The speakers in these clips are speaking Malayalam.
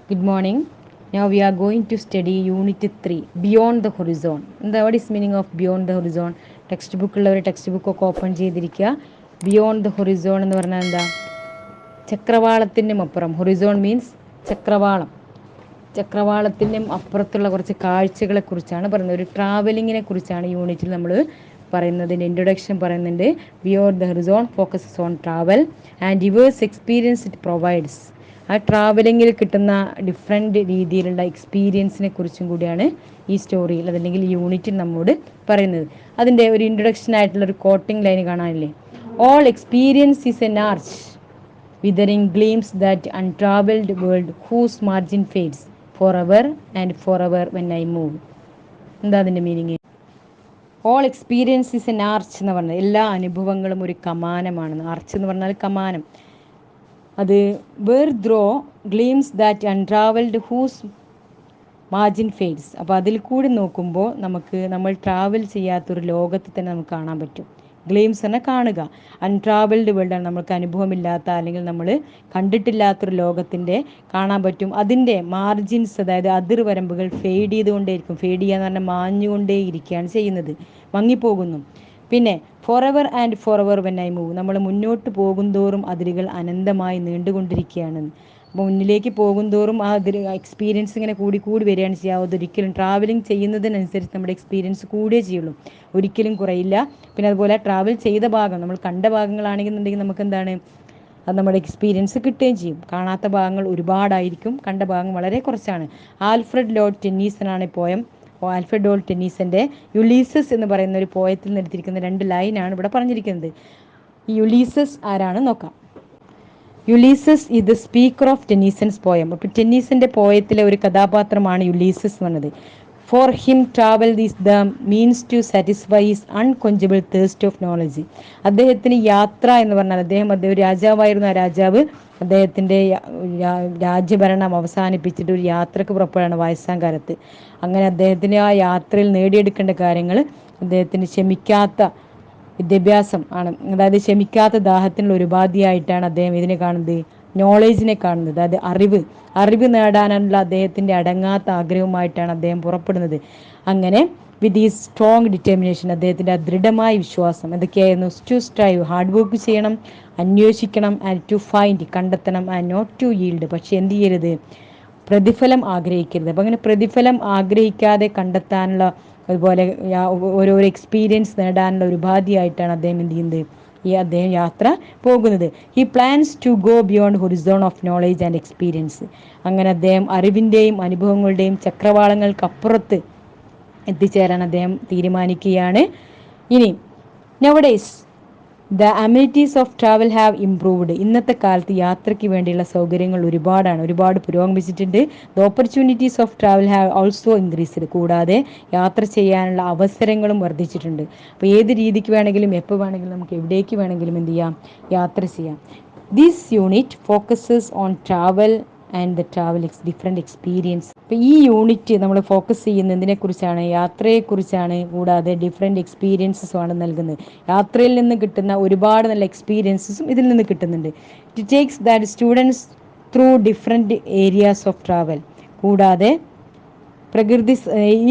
Good morning. Now we are going to study Unit 3, Beyond the Horizon. What is meaning of Beyond the Horizon? Textbook ഒക്കെ ഓപ്പൺ ചെയ്തിരിക്കുക. ബിയോണ്ട് ദ ഹൊറിസോൺ എന്ന് പറഞ്ഞാൽ എന്താ? ചക്രവാളത്തിൻ്റെ അപ്പുറം. ഹൊറിസോൺ മീൻസ് ചക്രവാളം. ചക്രവാളത്തിൻ്റെ അപ്പുറത്തുള്ള കുറച്ച് കാഴ്ചകളെക്കുറിച്ചാണ് പറയുന്നത്. ഒരു ട്രാവലിങ്ങിനെ കുറിച്ചാണ് യൂണിറ്റിൽ നമ്മൾ പറയുന്നതിൻ്റെ ഇൻട്രൊഡക്ഷൻ പറയുന്നുണ്ട്. Beyond the Horizon focuses on travel and divorce experience it provides. ആ ട്രാവലിങ്ങിൽ കിട്ടുന്ന ഡിഫറെൻറ്റ് രീതിയിലുള്ള എക്സ്പീരിയൻസിനെ കുറിച്ചും കൂടിയാണ് ഈ സ്റ്റോറിയിൽ അതല്ലെങ്കിൽ യൂണിറ്റിൽ നമ്മോട് പറയുന്നത്. അതിൻ്റെ ഒരു ഇൻട്രൊഡക്ഷൻ ആയിട്ടുള്ള ഒരു കോട്ടിംഗ് ലൈൻ കാണാനില്ലേ? All experience is an arch withering gleams that untravelled world whose margin fades for ever and for ever when I move. എന്താ അതിൻ്റെ meaning? All experience is an arch എന്ന് പറഞ്ഞത് എല്ലാ അനുഭവങ്ങളും ഒരു കമാനമാണെന്ന്. ആർച്ച് എന്ന് പറഞ്ഞാൽ കമാനം. അത് wherethrough gleams that untravelled whose margin fades. അപ്പോൾ അതിൽ കൂടി നോക്കുമ്പോൾ നമ്മൾ ട്രാവൽ ചെയ്യാത്തൊരു ലോകത്തെ തന്നെ നമുക്ക് കാണാൻ പറ്റും. ഗ്ലീംസ് തന്നെ കാണുക. അൺട്രാവൽഡ് വേൾഡാണ്, നമ്മൾക്ക് അനുഭവമില്ലാത്ത അല്ലെങ്കിൽ നമ്മൾ കണ്ടിട്ടില്ലാത്തൊരു ലോകത്തിൻ്റെ കാണാൻ പറ്റും. അതിൻ്റെ മാർജിൻസ്, അതായത് അതിർവരമ്പുകൾ ഫെയ്ഡ് ചെയ്തുകൊണ്ടേയിരിക്കും. ഫെയ്ഡ് ചെയ്യുക എന്ന് പറഞ്ഞാൽ മാഞ്ഞുകൊണ്ടേ ഇരിക്കുകയാണ് ചെയ്യുന്നത്, മങ്ങിപ്പോകുന്നു. പിന്നെ four ever and for ever when I move, നമ്മൾ മുന്നോട്ട് പോകുന്തോറും അതിരുകൾ അനന്തമായി നീണ്ടുകൊണ്ടിരിക്കുകയാണ്. അപ്പോൾ മുന്നിലേക്ക് പോകുന്തോറും ആ അതിൽ എക്സ്പീരിയൻസ് ഇങ്ങനെ കൂടി കൂടി വരികയാണ് ചെയ്യുക. അതൊരിക്കലും ട്രാവലിംഗ് ചെയ്യുന്നതിനനുസരിച്ച് നമ്മുടെ എക്സ്പീരിയൻസ് കൂടിയേ ചെയ്യുള്ളൂ, ഒരിക്കലും കുറയില്ല. പിന്നെ അതുപോലെ ട്രാവൽ ചെയ്ത ഭാഗം, നമ്മൾ കണ്ട ഭാഗങ്ങളാണെന്നുണ്ടെങ്കിൽ നമുക്ക് എന്താണ്, അത് നമ്മുടെ എക്സ്പീരിയൻസ് കിട്ടുകയും ചെയ്യും. കാണാത്ത ഭാഗങ്ങൾ ഒരുപാടായിരിക്കും, കണ്ട ഭാഗം വളരെ കുറച്ചാണ്. ആൽഫ്രഡ് ലോർഡ് ടെന്നീസനാണ് പോയം. ആൽഫ്രഡ് ലോർഡ് ടെന്നീസൻ്റെ യുലീസസ് എന്ന് പറയുന്ന ഒരു പോയത്തിൽ നിന്ന് എടുത്തിരിക്കുന്ന 2 ലൈനാണ് ഇവിടെ പറഞ്ഞിരിക്കുന്നത്. ഈ യുലീസസ് ആരാണ് നോക്കാം. യുലീസസ് ഇത് സ്പീക്കർ ഓഫ് ടെന്നീസൺസ് പോയം. അപ്പോൾ ടെന്നീസൻ്റെ പോയത്തിലെ ഒരു കഥാപാത്രമാണ് യുലീസസ് എന്ന് പറഞ്ഞത്. For him travel is the means to satisfy his unquenchable thirst of knowledge. അദ്ദേഹത്തിന് യാത്ര എന്ന് പറഞ്ഞാൽ അദ്ദേഹം ഒരു രാജാവായിരുന്നു. ആ രാജാവ് അദ്ദേഹത്തിൻ്റെ രാജ്യഭരണം അവസാനിപ്പിച്ചിട്ട് ഒരു യാത്രക്ക് പുറപ്പെടുകയാണ് വയസ്സാം കാലത്ത്. അങ്ങനെ അദ്ദേഹത്തിന് ആ യാത്രയിൽ നേടിയെടുക്കേണ്ട കാര്യങ്ങൾ അദ്ദേഹത്തിന് ക്ഷമിക്കാത്ത വിദ്യാഭ്യാസം ആണ്. അതായത് ക്ഷമിക്കാത്ത ദാഹത്തിനുള്ള ഒരു ഉപാധിയായിട്ടാണ് അദ്ദേഹം ഇതിനെ കാണുന്നത്, നോളേജിനെ കാണുന്നത്. അതായത് അറിവ് നേടാനുള്ള അദ്ദേഹത്തിൻ്റെ അടങ്ങാത്ത ആഗ്രഹവുമായിട്ടാണ് അദ്ദേഹം പുറപ്പെടുന്നത്. അങ്ങനെ വിത്ത് ഈ സ്ട്രോങ് ഡിറ്റർമിനേഷൻ, അദ്ദേഹത്തിൻ്റെ ദൃഢമായ വിശ്വാസം എന്തൊക്കെയായിരുന്നു? ടു സ്ട്രൈവ്, ഹാർഡ് വർക്ക് ചെയ്യണം, അന്വേഷിക്കണം, ആൻഡ് ടു ഫൈൻഡ്, കണ്ടെത്തണം, ആൻഡ് നോട്ട് ടു ഈൽഡ്, പക്ഷെ എന്ത് ചെയ്യരുത്? പ്രതിഫലം ആഗ്രഹിക്കരുത്. അപ്പം അങ്ങനെ പ്രതിഫലം ആഗ്രഹിക്കാതെ കണ്ടെത്താനുള്ള, അതുപോലെ ഓരോരോ എക്സ്പീരിയൻസ് നേടാനുള്ള ഒരു ഉപാധിയായിട്ടാണ് അദ്ദേഹം എന്ത് ചെയ്യുന്നത്? അദ്ദേഹം യാത്ര പോകുന്നത്. He plans to go beyond horizon of knowledge and experience. അങ്ങനെ അദ്ദേഹം അറിവിൻ്റെയും അനുഭവങ്ങളുടെയും ചക്രവാളങ്ങൾക്കപ്പുറത്ത് എത്തിച്ചേരാൻ അദ്ദേഹം തീരുമാനിക്കുകയാണ്. ഇനി nowadays the amenities of travel have improved. ഇന്നത്തെ കാലത്ത് യാത്രയ്ക്ക് വേണ്ടിയുള്ള സൗകര്യങ്ങൾ ഒരുപാട് പുരോഗമിച്ചിട്ടുണ്ട്. The opportunities of travel have also increased. കൂടാതെ യാത്ര ചെയ്യാനുള്ള അവസരങ്ങളും വർദ്ധിച്ചിട്ടുണ്ട്. അപ്പോൾ ഏത് രീതിക്ക് വേണമെങ്കിലും എപ്പോൾ വേണമെങ്കിലും നമുക്ക് എവിടേക്ക് വേണമെങ്കിലും എന്ത് ചെയ്യാം? യാത്ര ചെയ്യാം. This unit focuses on travel and the travel different experience. അപ്പോൾ ഈ യൂണിറ്റ് നമ്മൾ ഫോക്കസ് ചെയ്യുന്നതിനെ കുറിച്ചാണ്, യാത്രയെക്കുറിച്ചാണ്. കൂടാതെ ഡിഫറെൻറ്റ് എക്സ്പീരിയൻസസും ആണ് നൽകുന്നത്. യാത്രയിൽ നിന്ന് കിട്ടുന്ന ഒരുപാട് നല്ല എക്സ്പീരിയൻസസും ഇതിൽ നിന്ന് കിട്ടുന്നുണ്ട്. It takes that students through different areas of travel. കൂടാതെ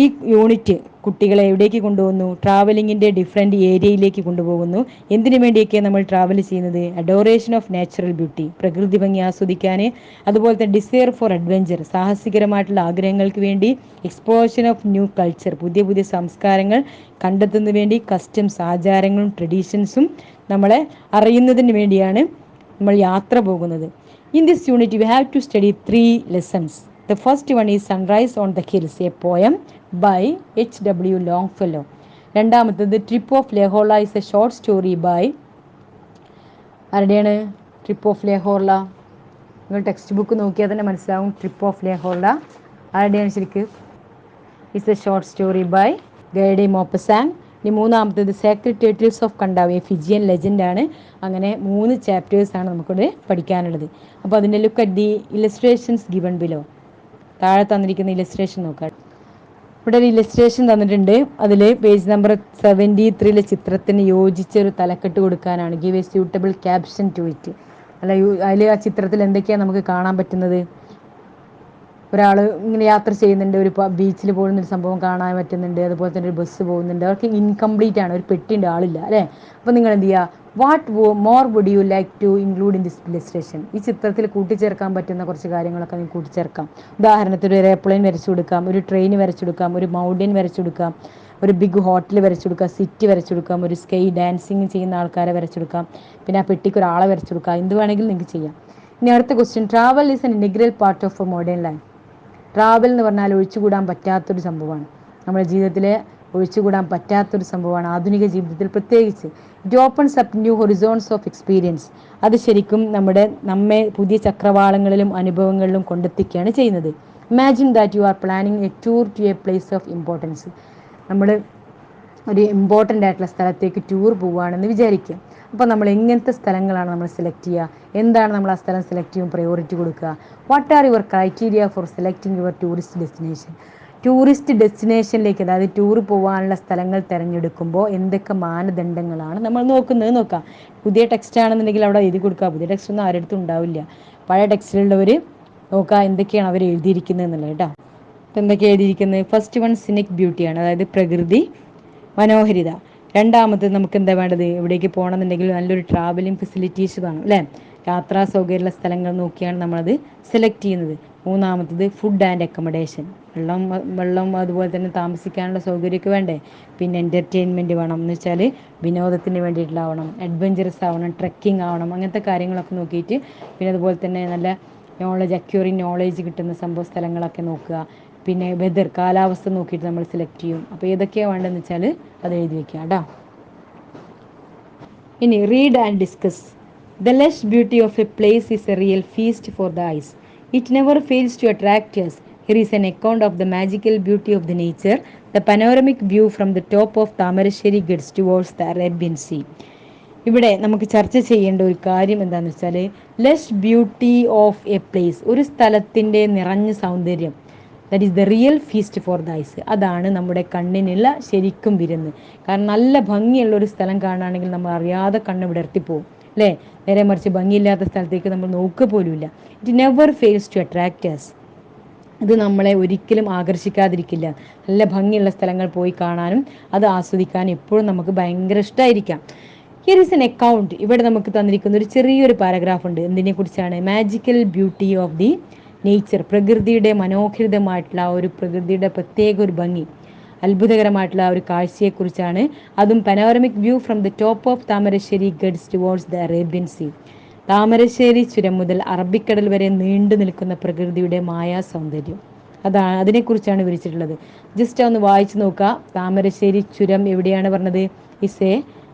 ഈ യൂണിറ്റ് കുട്ടികളെ എവിടേക്ക് കൊണ്ടുപോകുന്നു? ട്രാവലിങ്ങിൻ്റെ ഡിഫറെൻറ്റ് ഏരിയയിലേക്ക് കൊണ്ടുപോകുന്നു. എന്തിനു വേണ്ടിയൊക്കെയാണ് നമ്മൾ ട്രാവൽ ചെയ്യുന്നത്? അഡോറേഷൻ ഓഫ് നാച്ചുറൽ ബ്യൂട്ടി, പ്രകൃതി ഭംഗി ആസ്വദിക്കാൻ. അതുപോലെ തന്നെ ഡിസയർ ഫോർ അഡ്വഞ്ചർ, സാഹസികരമായിട്ടുള്ള ആഗ്രഹങ്ങൾക്ക് വേണ്ടി. എക്സ്പ്ലോഷൻ ഓഫ് ന്യൂ കൾച്ചർ, പുതിയ സംസ്കാരങ്ങൾ കണ്ടെത്തുന്നതിന് വേണ്ടി. കസ്റ്റംസ്, ആചാരങ്ങളും ട്രഡീഷൻസും നമ്മളെ അറിയുന്നതിന് വേണ്ടിയാണ് നമ്മൾ യാത്ര പോകുന്നത്. In this unit we have to study 3 lessons. The first one is Sunrise on the Hills, a poem by H.W. Longfellow. രണ്ടാമത്തേത് trip of Le Horla is a short story by ആരുടെയാണ്? Trip of Le Horla. നിങ്ങൾ ടെക്സ്റ്റ് ബുക്ക് നോക്കിയാൽ തന്നെ മനസ്സിലാവും ട്രിപ്പ് ഓഫ് ലേഹോള ആരുടെയാണ് ശരിക്ക്? is a short story by Guy de Maupassant. ഇനി മൂന്നാമത്തേത് sacred turtles of Kadavu, a Fijian ലെജൻഡാണ്. അങ്ങനെ 3 ചാപ്റ്റേഴ്സാണ് നമുക്കിവിടെ പഠിക്കാനുള്ളത്. അപ്പോൾ അതിൻ്റെ look at the illustrations given below. താഴെ തന്നിരിക്കുന്ന ഇല്ലസ്ട്രേഷൻ നോക്കാം. ഇവിടെ ഒരു ഇല്ലസ്ട്രേഷൻ തന്നിട്ടുണ്ട്. അതിൽ പേജ് നമ്പർ 73 ചിത്രത്തിന് യോജിച്ചൊരു തലക്കെട്ട് കൊടുക്കാനാണ്. Give a suitable caption to it. അതിൽ ആ ചിത്രത്തിൽ എന്തൊക്കെയാണ് നമുക്ക് കാണാൻ പറ്റുന്നത്? ഒരാൾ ഇങ്ങനെ യാത്ര ചെയ്യുന്നുണ്ട്, ഒരു ബീച്ചിൽ പോകുന്നൊരു സംഭവം കാണാൻ പറ്റുന്നുണ്ട്, അതുപോലെ തന്നെ ഒരു ബസ് പോകുന്നുണ്ട്, അവർക്ക് ഇൻകംപ്ലീറ്റ് ആണ്, ഒരു പെട്ടിൻ്റെ ആളില്ല അല്ലേ. അപ്പോൾ നിങ്ങൾ എന്ത് ചെയ്യുക, what more would you like to include in this illustration, ഈ ചിത്രത്തിൽ കൂട്ടിച്ചേർക്കാൻ പറ്റുന്ന കുറച്ച് കാര്യങ്ങളൊക്കെ നിങ്ങൾക്ക് കൂട്ടിച്ചേർക്കാം. ഉദാഹരണത്തിന് ഒരു എയർപ്ലെയിൻ വരച്ചു കൊടുക്കാം, ഒരു ട്രെയിൻ വരച്ചു കൊടുക്കാം, ഒരു മൗണ്ടൻ വരച്ചു കൊടുക്കാം, ഒരു ബിഗ് ഹോട്ടൽ വരച്ചു കൊടുക്കാം, സിറ്റി വരച്ചു കൊടുക്കാം, ഒരു സ്കൈ ഡാൻസിങ് ചെയ്യുന്ന ആൾക്കാരെ വരച്ചു കൊടുക്കാം, പിന്നെ ആ പെട്ടിക്ക് ഒരാളെ വരച്ചു കൊടുക്കാം, എന്ത് വേണമെങ്കിലും നിങ്ങൾക്ക് ചെയ്യാം. ഇനി അടുത്ത question, travel is N integral part of A modern life. Travel എന്ന് പറഞ്ഞാൽ ഒഴിച്ചുകൂടാൻ പറ്റാത്തൊരു സംഭവമാണ്, നമ്മുടെ ജീവിതത്തിലെ ഒഴിച്ചുകൂടാൻ പറ്റാത്തൊരു സംഭവമാണ്, ആധുനിക ജീവിതത്തിൽ പ്രത്യേകിച്ച്. It opens up new horizons of experience. അത് ശരിക്കും നമ്മെ പുതിയ ചക്രവാളങ്ങളിലും അനുഭവങ്ങളിലും കൊണ്ടെത്തിക്കുകയാണ് ചെയ്യുന്നത്. Imagine that you are planning a tour to a place of importance. നമ്മൾ ഒരു ഇമ്പോർട്ടൻ്റ് ആയിട്ടുള്ള സ്ഥലത്തേക്ക് ടൂർ പോവുകയാണെന്ന് വിചാരിക്കുക. അപ്പോൾ നമ്മൾ എങ്ങനത്തെ സ്ഥലങ്ങളാണ് നമ്മൾ സെലക്ട് ചെയ്യുക, എന്താണ് നമ്മൾ ആ സ്ഥലം സെലക്ട് ചെയ്യുമ്പോൾ പ്രയോറിറ്റി കൊടുക്കുക, what are your criteria for selecting your tourist destination. Tourist ഡെസ്റ്റിനേഷനിലേക്ക്, അതായത് ടൂർ പോകാനുള്ള സ്ഥലങ്ങൾ തിരഞ്ഞെടുക്കുമ്പോൾ എന്തൊക്കെ മാനദണ്ഡങ്ങളാണ് നമ്മൾ നോക്കാം. പുതിയ ടെക്സ്റ്റ് ആണെന്നുണ്ടെങ്കിൽ അവിടെ എഴുതി കൊടുക്കുക, പുതിയ ടെക്സ്റ്റ് ഒന്നും ആരുടെ ഉണ്ടാവില്ല, പഴയ ടെക്സ്റ്റിലുള്ളവർ നോക്കുക എന്തൊക്കെയാണ് അവർ എഴുതിയിരിക്കുന്നത് എന്നുള്ളത് കേട്ടോ. എന്തൊക്കെയാണ് എഴുതിയിരിക്കുന്നത്? ഫസ്റ്റ് വൺ സിനിക് ബ്യൂട്ടിയാണ്, അതായത് പ്രകൃതി മനോഹരിത. രണ്ടാമത് നമുക്ക് എന്താ വേണ്ടത്, എവിടേക്ക് പോകണമെന്നുണ്ടെങ്കിൽ നല്ലൊരു ട്രാവലിംഗ് ഫെസിലിറ്റീസ് വേണം അല്ലേ, യാത്രാ സൗകര്യമുള്ള സ്ഥലങ്ങൾ നോക്കിയാണ് നമ്മളത് സെലക്ട് ചെയ്യുന്നത്. മൂന്നാമത്തത് ഫുഡ് ആൻഡ് അക്കോമഡേഷൻ, വെള്ളം അതുപോലെ തന്നെ താമസിക്കാനുള്ള സൗകര്യമൊക്കെ വേണ്ടേ. പിന്നെ എൻ്റർടൈൻമെൻറ്റ് വേണം, എന്ന് വെച്ചാൽ വിനോദത്തിന് വേണ്ടിയിട്ടുള്ളാവണം, അഡ്വഞ്ചറസ് ആവണം, ട്രെക്കിംഗ് ആവണം, അങ്ങനത്തെ കാര്യങ്ങളൊക്കെ നോക്കിയിട്ട്. പിന്നെ അതുപോലെ തന്നെ നല്ല അക്യൂറിങ് നോളേജ് കിട്ടുന്ന സ്ഥലങ്ങളൊക്കെ നോക്കുക. പിന്നെ വെതർ, കാലാവസ്ഥ നോക്കിയിട്ട് നമ്മൾ സെലക്ട് ചെയ്യും. അപ്പോൾ ഏതൊക്കെയാണ് വേണ്ടതെന്ന് വെച്ചാൽ അത് എഴുതി വെക്കുക കേട്ടോ. ഇനി read and discuss. The lush beauty of a place is a real feast for the eyes. It never fails to attract us. Here is an account of the magical beauty of the nature. The panoramic view from the top of Tamarasheri gets towards the Arabian Sea. ഇവിടെ നമുക്ക് ചർച്ച ചെയ്യേണ്ട ഒരു കാര്യം എന്താണെന്ന് വെച്ചാൽ, lush beauty of a place, ഒരു സ്ഥലത്തിൻ്റെ നിറഞ്ഞ സൗന്ദര്യം, that is the real feast for the eyes. അതാണ് നമ്മുടെ കണ്ണിനുള്ള ശരിക്കും വിരുന്ന്. കാരണം നല്ല ഭംഗിയുള്ള ഒരു സ്ഥലം കാണുകയാണെങ്കിൽ നമ്മൾ അറിയാതെ കണ്ണ് വിടർത്തിപ്പോവും അല്ലേ. നേരെ മറിച്ച് ഭംഗിയില്ലാത്ത സ്ഥലത്തേക്ക് നമ്മൾ നോക്കുക പോലുമില്ല. It never fails to attract us. ഇത് നമ്മളെ ഒരിക്കലും ആകർഷിക്കാതിരിക്കില്ല. നല്ല ഭംഗിയുള്ള സ്ഥലങ്ങൾ പോയി കാണാനും അത് ആസ്വദിക്കാനും എപ്പോഴും നമുക്ക് ഭയങ്കര ഇഷ്ടമായിരിക്കാം. Here is an account. ഇവിടെ നമുക്ക് തന്നിരിക്കുന്ന ഒരു ചെറിയൊരു പാരഗ്രാഫ് ഉണ്ട്. എന്തിനെക്കുറിച്ചാണ്? Magical beauty of the nature, പ്രകൃതിയുടെ മനോഹരിതമായിട്ടുള്ള ഒരു പ്രകൃതിയുടെ പ്രത്യേക ഒരു ഭംഗി, അത്ഭുതകരമായിട്ടുള്ള ഒരു കാഴ്ചയെക്കുറിച്ചാണ്. അതും panoramic view from the top of Thamarassery ghats towards the Arabian sea. Thamarassery ചുരം മുതൽ അറബിക്കടൽ വരെ നീണ്ടു നിൽക്കുന്ന പ്രകൃതിയുടെ മായാ സൗന്ദര്യം, അതിനെക്കുറിച്ചാണ് വിവരിച്ചിട്ടുള്ളത്. ജസ്റ്റ് ഒന്ന് വായിച്ചു നോക്കുക. താമരശ്ശേരി ചുരം എവിടെയാണ് പറഞ്ഞത്? Is a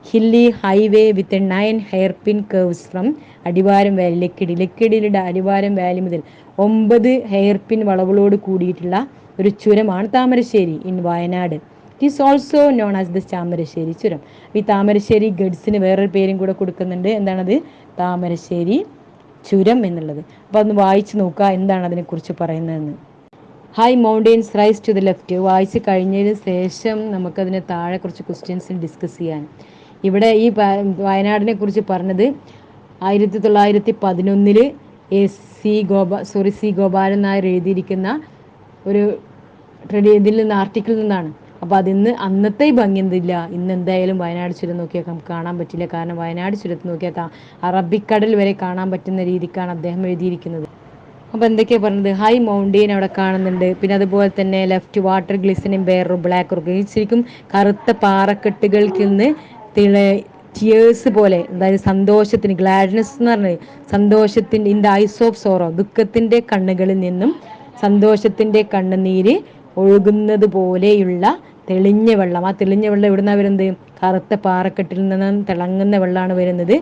hilly highway with 9 hairpin curves from Adivaram valley Lakkidi. ലക്കിടിയുടെ അടിവാരം വാലി മുതൽ 9 ഹെയർപിൻ വളവുകളോട് കൂടിയിട്ടുള്ള ഒരു ചുരമാണ് Thamarassery in Wayanad. It is also known as the Thamarassery churam. ഈ താമരശ്ശേരി ഗഡ്സിന് വേറൊരു പേരും കൂടെ കൊടുക്കുന്നുണ്ട്. എന്താണത്? താമരശ്ശേരി ചുരം എന്നുള്ളത്. അപ്പോൾ അതൊന്ന് വായിച്ചു നോക്കുക എന്താണ് അതിനെക്കുറിച്ച് പറയുന്നതെന്ന്. High mountains rise to the left. വായിച്ച് കഴിഞ്ഞതിന് ശേഷം നമുക്കതിന് താഴെ കുറച്ച് ക്വസ്റ്റ്യൻസ് ഡിസ്കസ് ചെയ്യാൻ. ഇവിടെ ഈ വയനാടിനെ കുറിച്ച് പറഞ്ഞത് 1911 സി ഗോപാലൻ നായർ എഴുതിയിരിക്കുന്ന ഒരു ഇതിൽ നിന്ന് ആർട്ടിക്കിളിൽ നിന്നാണ്. അപ്പോൾ അതിന്ന് അന്നത്തെ ഈ ഭംഗി എന്തില്ല, ഇന്ന് എന്തായാലും വയനാട് ചുരം നോക്കിയാൽ നമുക്ക് കാണാൻ പറ്റില്ല. കാരണം വയനാട് ചുരത്ത് നോക്കിയാൽ അറബിക്കടൽ വരെ കാണാൻ പറ്റുന്ന രീതിക്കാണ് അദ്ദേഹം എഴുതിയിരിക്കുന്നത്. അപ്പോൾ എന്തൊക്കെയാണ് പറഞ്ഞത്? ഹൈ മൗണ്ടെയിൻ അവിടെ കാണുന്നുണ്ട്. പിന്നെ അതുപോലെ തന്നെ left water glistening bare black rock, ശരിക്കും കറുത്ത പാറക്കെട്ടുകൾക്ക് നിന്ന് ടിയേഴ്സ് പോലെ, അതായത് സന്തോഷത്തിന്, ഗ്ലാഡ്നെസ് എന്ന് പറഞ്ഞത് സന്തോഷത്തിൻ്റെ, in the eyes of sorrow, ദുഃഖത്തിൻ്റെ കണ്ണുകളിൽ നിന്നും സന്തോഷത്തിൻ്റെ കണ്ണുനീര് ഒഴുകുന്നത് പോലെയുള്ള തെളിഞ്ഞ വെള്ളം. ആ തെളിഞ്ഞ വെള്ളം എവിടുന്നാണ് വരുന്നത്? കറുത്ത പാറക്കെട്ടിൽ നിന്ന് തിളങ്ങുന്ന വെള്ളമാണ് വരുന്നത്.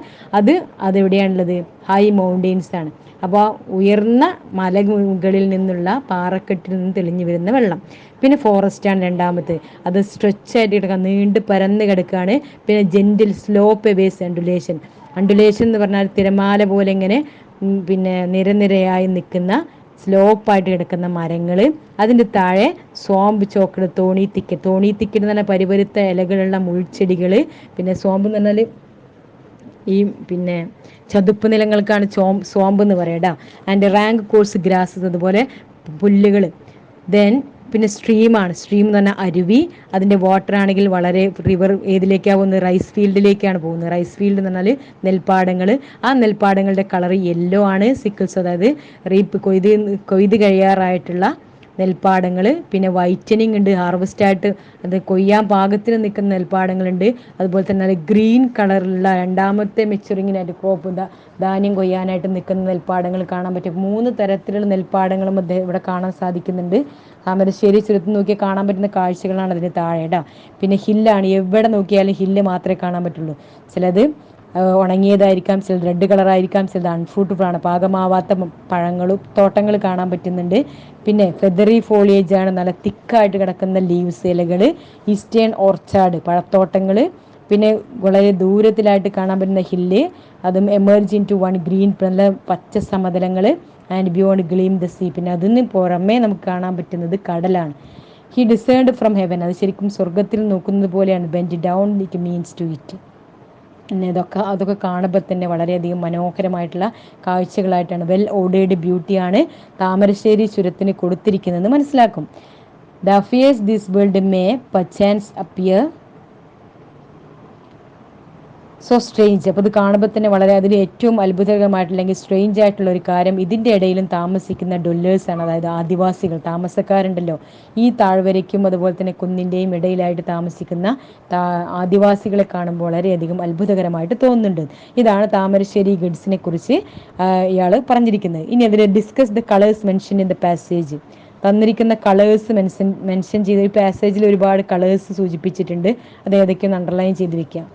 അതെവിടെയാണുള്ളത്? ഹൈ മൗണ്ടെയിൻസ് ആണ്. അപ്പോൾ ഉയർന്ന മലമുകളിൽ നിന്നുള്ള പാറക്കെട്ടിൽ നിന്ന് തെളിഞ്ഞു വരുന്ന വെള്ളം. പിന്നെ ഫോറസ്റ്റാണ് രണ്ടാമത്. അത് സ്ട്രെച്ചായിട്ട് കിടക്കുക, നീണ്ട് പരന്ന് കിടക്കുകയാണ്. പിന്നെ ജെൻറ്റിൽ സ്ലോപ്പ് എവേസ് അണ്ടുലേഷൻ. അണ്ടുലേഷൻ എന്ന് പറഞ്ഞാൽ തിരമാല പോലെ ഇങ്ങനെ പിന്നെ നിരനിരയായി നിൽക്കുന്ന സ്ലോപ്പായിട്ട് കിടക്കുന്ന മരങ്ങൾ. അതിൻ്റെ താഴെ സോമ്പ് ചോക്കട്, തോണിത്തിക്കറ്റ് എന്ന് പറഞ്ഞാൽ പരിപരുത്ത ഇലകളുള്ള മുൾച്ചെടികൾ. പിന്നെ സോമ്പ് എന്ന് പറഞ്ഞാൽ ഈ പിന്നെ ചതുപ്പ് നിലങ്ങൾക്കാണ് സോമ്പ് എന്ന് പറയടാ. ആൻഡ് റാങ്ക് കോഴ്സ് ഗ്രാസസ്, അതുപോലെ പുല്ലുകൾ. ദെൻ പിന്നെ സ്ട്രീമാണ്. സ്ട്രീം എന്ന് പറഞ്ഞാൽ അരുവി. അതിൻ്റെ വാട്ടർ ആണെങ്കിൽ വളരെ റിവർ ഏതിലേക്കാണ് പോകുന്നത്? റൈസ് ഫീൽഡിലേക്കാണ് പോകുന്നത്. റൈസ് ഫീൽഡ് എന്ന് പറഞ്ഞാൽ നെൽപ്പാടങ്ങൾ. ആ നെൽപ്പാടങ്ങളുടെ കളർ യെല്ലോ ആണ്. സിക്കിൾസ്, അതായത് കൊയ്ത് കഴിയാറായിട്ടുള്ള നെൽപ്പാടങ്ങൾ. പിന്നെ വൈറ്റനിങ് ഉണ്ട്, ഹാർവെസ്റ്റായിട്ട് അത് കൊയ്യാൻ പാകത്തിന് നിൽക്കുന്ന നെൽപ്പാടങ്ങളുണ്ട്. അതുപോലെ തന്നെ അത് ഗ്രീൻ കളറിലുള്ള രണ്ടാമത്തെ മെച്ചുറിങ്ങിനായിട്ട് ക്രോപ്പ് ധാന്യം കൊയ്യാനായിട്ട് നിൽക്കുന്ന നെൽപ്പാടങ്ങൾ കാണാൻ പറ്റും. 3 തരത്തിലുള്ള നെൽപ്പാടങ്ങളും ഇവിടെ കാണാൻ സാധിക്കുന്നുണ്ട്. താമരശ്ശേരി ചുരത്ത് നോക്കിയാൽ കാണാൻ പറ്റുന്ന കാഴ്ചകളാണ് അതിന് താഴെ കേട്ടോ. പിന്നെ ഹില്ലാണ്. എവിടെ നോക്കിയാലും ഹില്ല് മാത്രമേ കാണാൻ പറ്റുള്ളൂ. ചിലത് ഉണങ്ങിയതായിരിക്കാം, ചിലത് റെഡ് കളറായിരിക്കാം, ചിലത് അൺഫ്രൂട്ട്ഫുൾ ആണ്, പാകമാവാത്ത പഴങ്ങളും തോട്ടങ്ങൾ കാണാൻ പറ്റുന്നുണ്ട്. പിന്നെ ഫെദറി ഫോളിയേജ് ആണ്, നല്ല തിക്കായിട്ട് കിടക്കുന്ന ലീവ്സ്, ഇലകൾ. ഈസ്റ്റേൺ ഓർച്ചാർഡ്, പഴത്തോട്ടങ്ങൾ. പിന്നെ വളരെ ദൂരത്തിലായിട്ട് കാണാൻ പറ്റുന്ന ഹില്ല്, അതും emerge into one green, നല്ല പച്ച സമതലങ്ങൾ. And beyond gleam the sea. പിന്നെ അതിന് പുറമേ നമുക്ക് കാണാൻ പറ്റുന്നത് കടലാണ്. ഹി ഡിസേൺഡ് ഫ്രം ഹെവൻ, അത് ശരിക്കും സ്വർഗത്തിൽ നോക്കുന്നത് പോലെയാണ്. Bend down it means to it. പിന്നെ അതൊക്കെ കാണുമ്പോൾ തന്നെ വളരെയധികം മനോഹരമായിട്ടുള്ള കാഴ്ചകളായിട്ടാണ്. വെൽ ഓർഡേർഡ് ബ്യൂട്ടിയാണ് താമരശ്ശേരി ചുരത്തിന് കൊടുത്തിരിക്കുന്നതെന്ന് മനസ്സിലാക്കും. The affairs this world may perchance appear so strange. അപ്പോൾ ഇത് കാണുമ്പോൾ തന്നെ വളരെ അതിൽ ഏറ്റവും അത്ഭുതകരമായിട്ടുള്ള അല്ലെങ്കിൽ സ്ട്രേഞ്ച് ആയിട്ടുള്ള ഒരു കാര്യം, ഇതിൻ്റെ ഇടയിലും താമസിക്കുന്ന ഡൊല്ലേഴ്സാണ്, അതായത് ആദിവാസികൾ, താമസക്കാരുണ്ടല്ലോ. ഈ താഴ്വരയ്ക്കും അതുപോലെ തന്നെ കുന്നിൻ്റെയും ഇടയിലായിട്ട് താമസിക്കുന്ന ആദിവാസികളെ കാണുമ്പോൾ വളരെയധികം അത്ഭുതകരമായിട്ട് തോന്നുന്നുണ്ട്. ഇതാണ് താമരശ്ശേരി ഗഡ്സിനെ കുറിച്ച് ഇയാൾ പറഞ്ഞിരിക്കുന്നത്. ഇനി അതിൽ discuss the colours mention in the passage. തന്നിരിക്കുന്ന കളേഴ്സ് മെൻഷൻ ചെയ്ത ഈ പാസേജിൽ ഒരുപാട് കളേഴ്സ് സൂചിപ്പിച്ചിട്ടുണ്ട്. അത് ഏതൊക്കെയൊന്ന് അണ്ടർലൈൻ ചെയ്ത് വെക്കാം.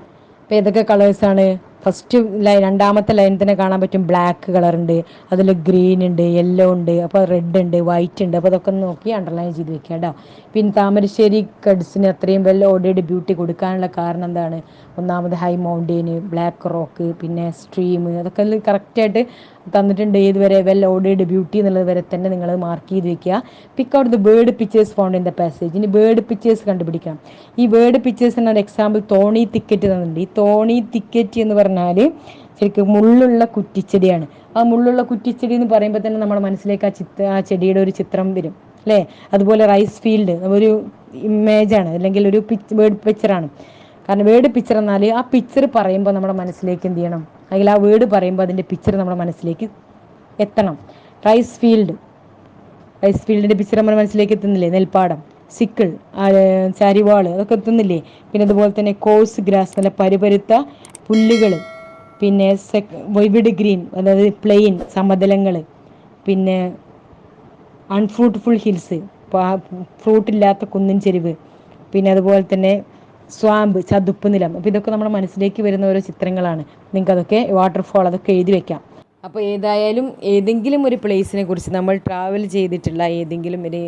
അപ്പോൾ ഏതൊക്കെ കളേഴ്സാണ്? ഫസ്റ്റ് രണ്ടാമത്തെ ലൈൻ തന്നെ കാണാൻ പറ്റും. ബ്ലാക്ക് കളറുണ്ട്, അതിൽ ഗ്രീൻ ഉണ്ട്, യെല്ലോ ഉണ്ട്, അപ്പോൾ റെഡ് ഉണ്ട്, വൈറ്റ് ഉണ്ട്. അപ്പോൾ അതൊക്കെ ഒന്ന് നോക്കി അണ്ടർലൈൻ ചെയ്ത് വെക്കുക കേട്ടോ. പിന്നെ താമരശ്ശേരി ഗഡ്സിന് അത്രയും വെൽ ഓർഡേർഡ് ബ്യൂട്ടി കൊടുക്കാനുള്ള കാരണം എന്താണ്? ഒന്നാമത് ഹൈ മൗണ്ടെയിന്, ബ്ലാക്ക് റോക്ക്, പിന്നെ സ്ട്രീം, അതൊക്കെ കറക്റ്റായിട്ട് തന്നിട്ടുണ്ട്. ഏതുവരെ? വെൽ ഓർഡേർഡ് ബ്യൂട്ടി എന്നുള്ളത് വരെ തന്നെ നിങ്ങൾ മാർക്ക് ചെയ്ത് വെക്കുക. പിക്ക് out the bird pictures found in the passage. ഇനി ബേർഡ് പിക്ചേഴ്സ് കണ്ടുപിടിക്കാം. ഈ ബേർഡ് പിക്ചേഴ്സ് എന്ന എക്സാമ്പിൾ തോണി തിക്കറ്റ് തന്നിട്ടുണ്ട്. ഈ തോണി തിക്കറ്റ് എന്ന് പറഞ്ഞാൽ ശരിക്കും മുള്ളുള്ള കുറ്റിച്ചെടിയാണ്. ആ മുള്ളുള്ള കുറ്റിച്ചെടി എന്ന് പറയുമ്പോൾ തന്നെ നമ്മുടെ മനസ്സിലേക്ക് ആ ചെടിയുടെ ഒരു ചിത്രം വരും അല്ലേ? അതുപോലെ റൈസ് ഫീൽഡ് ഒരു ഇമേജാണ്, അല്ലെങ്കിൽ ഒരു വേർഡ് പിക്ചറാണ്. കാരണം വേർഡ് പിക്ചർ എന്നാൽ ആ പിക്ചർ പറയുമ്പോൾ നമ്മുടെ മനസ്സിലേക്ക് എന്ത് ചെയ്യണം, അല്ലെങ്കിൽ ആ വേർഡ് പറയുമ്പോൾ അതിൻ്റെ പിക്ചർ നമ്മുടെ മനസ്സിലേക്ക് എത്തണം. റൈസ് ഫീൽഡിൻ്റെ പിക്ചർ നമ്മുടെ മനസ്സിലേക്ക് എത്തുന്നില്ലേ? നെൽപ്പാടം, സിക്കിൾ, ചാരിവാള്, അതൊക്കെ എത്തുന്നില്ലേ? പിന്നെ അതുപോലെ തന്നെ കോഴ്സ് ഗ്രാസ്, നല്ല പരുപരുത്ത പുല്ലുകൾ. പിന്നെ വൈവിഡ് ഗ്രീൻ, അതായത് പ്ലെയിൻ സമതലങ്ങൾ. പിന്നെ അൺഫ്രൂട്ട്ഫുൾ ഹിൽസ്, ഫ്രൂട്ടില്ലാത്ത കുന്നിൻ ചെരിവ്. പിന്നെ അതുപോലെ തന്നെ സ്വാമ്പ്, ചതുപ്പ് നിലം. അപ്പോൾ ഇതൊക്കെ നമ്മുടെ മനസ്സിലേക്ക് വരുന്ന ഓരോ ചിത്രങ്ങളാണ്. നിങ്ങൾക്ക് അതൊക്കെ വാട്ടർഫോൾ അതൊക്കെ എഴുതി വെക്കാം. അപ്പോൾ ഏതായാലും ഏതെങ്കിലും ഒരു പ്ലേസിനെ കുറിച്ച്, നമ്മൾ ട്രാവൽ ചെയ്തിട്ടുള്ള ഏതെങ്കിലും ഒരു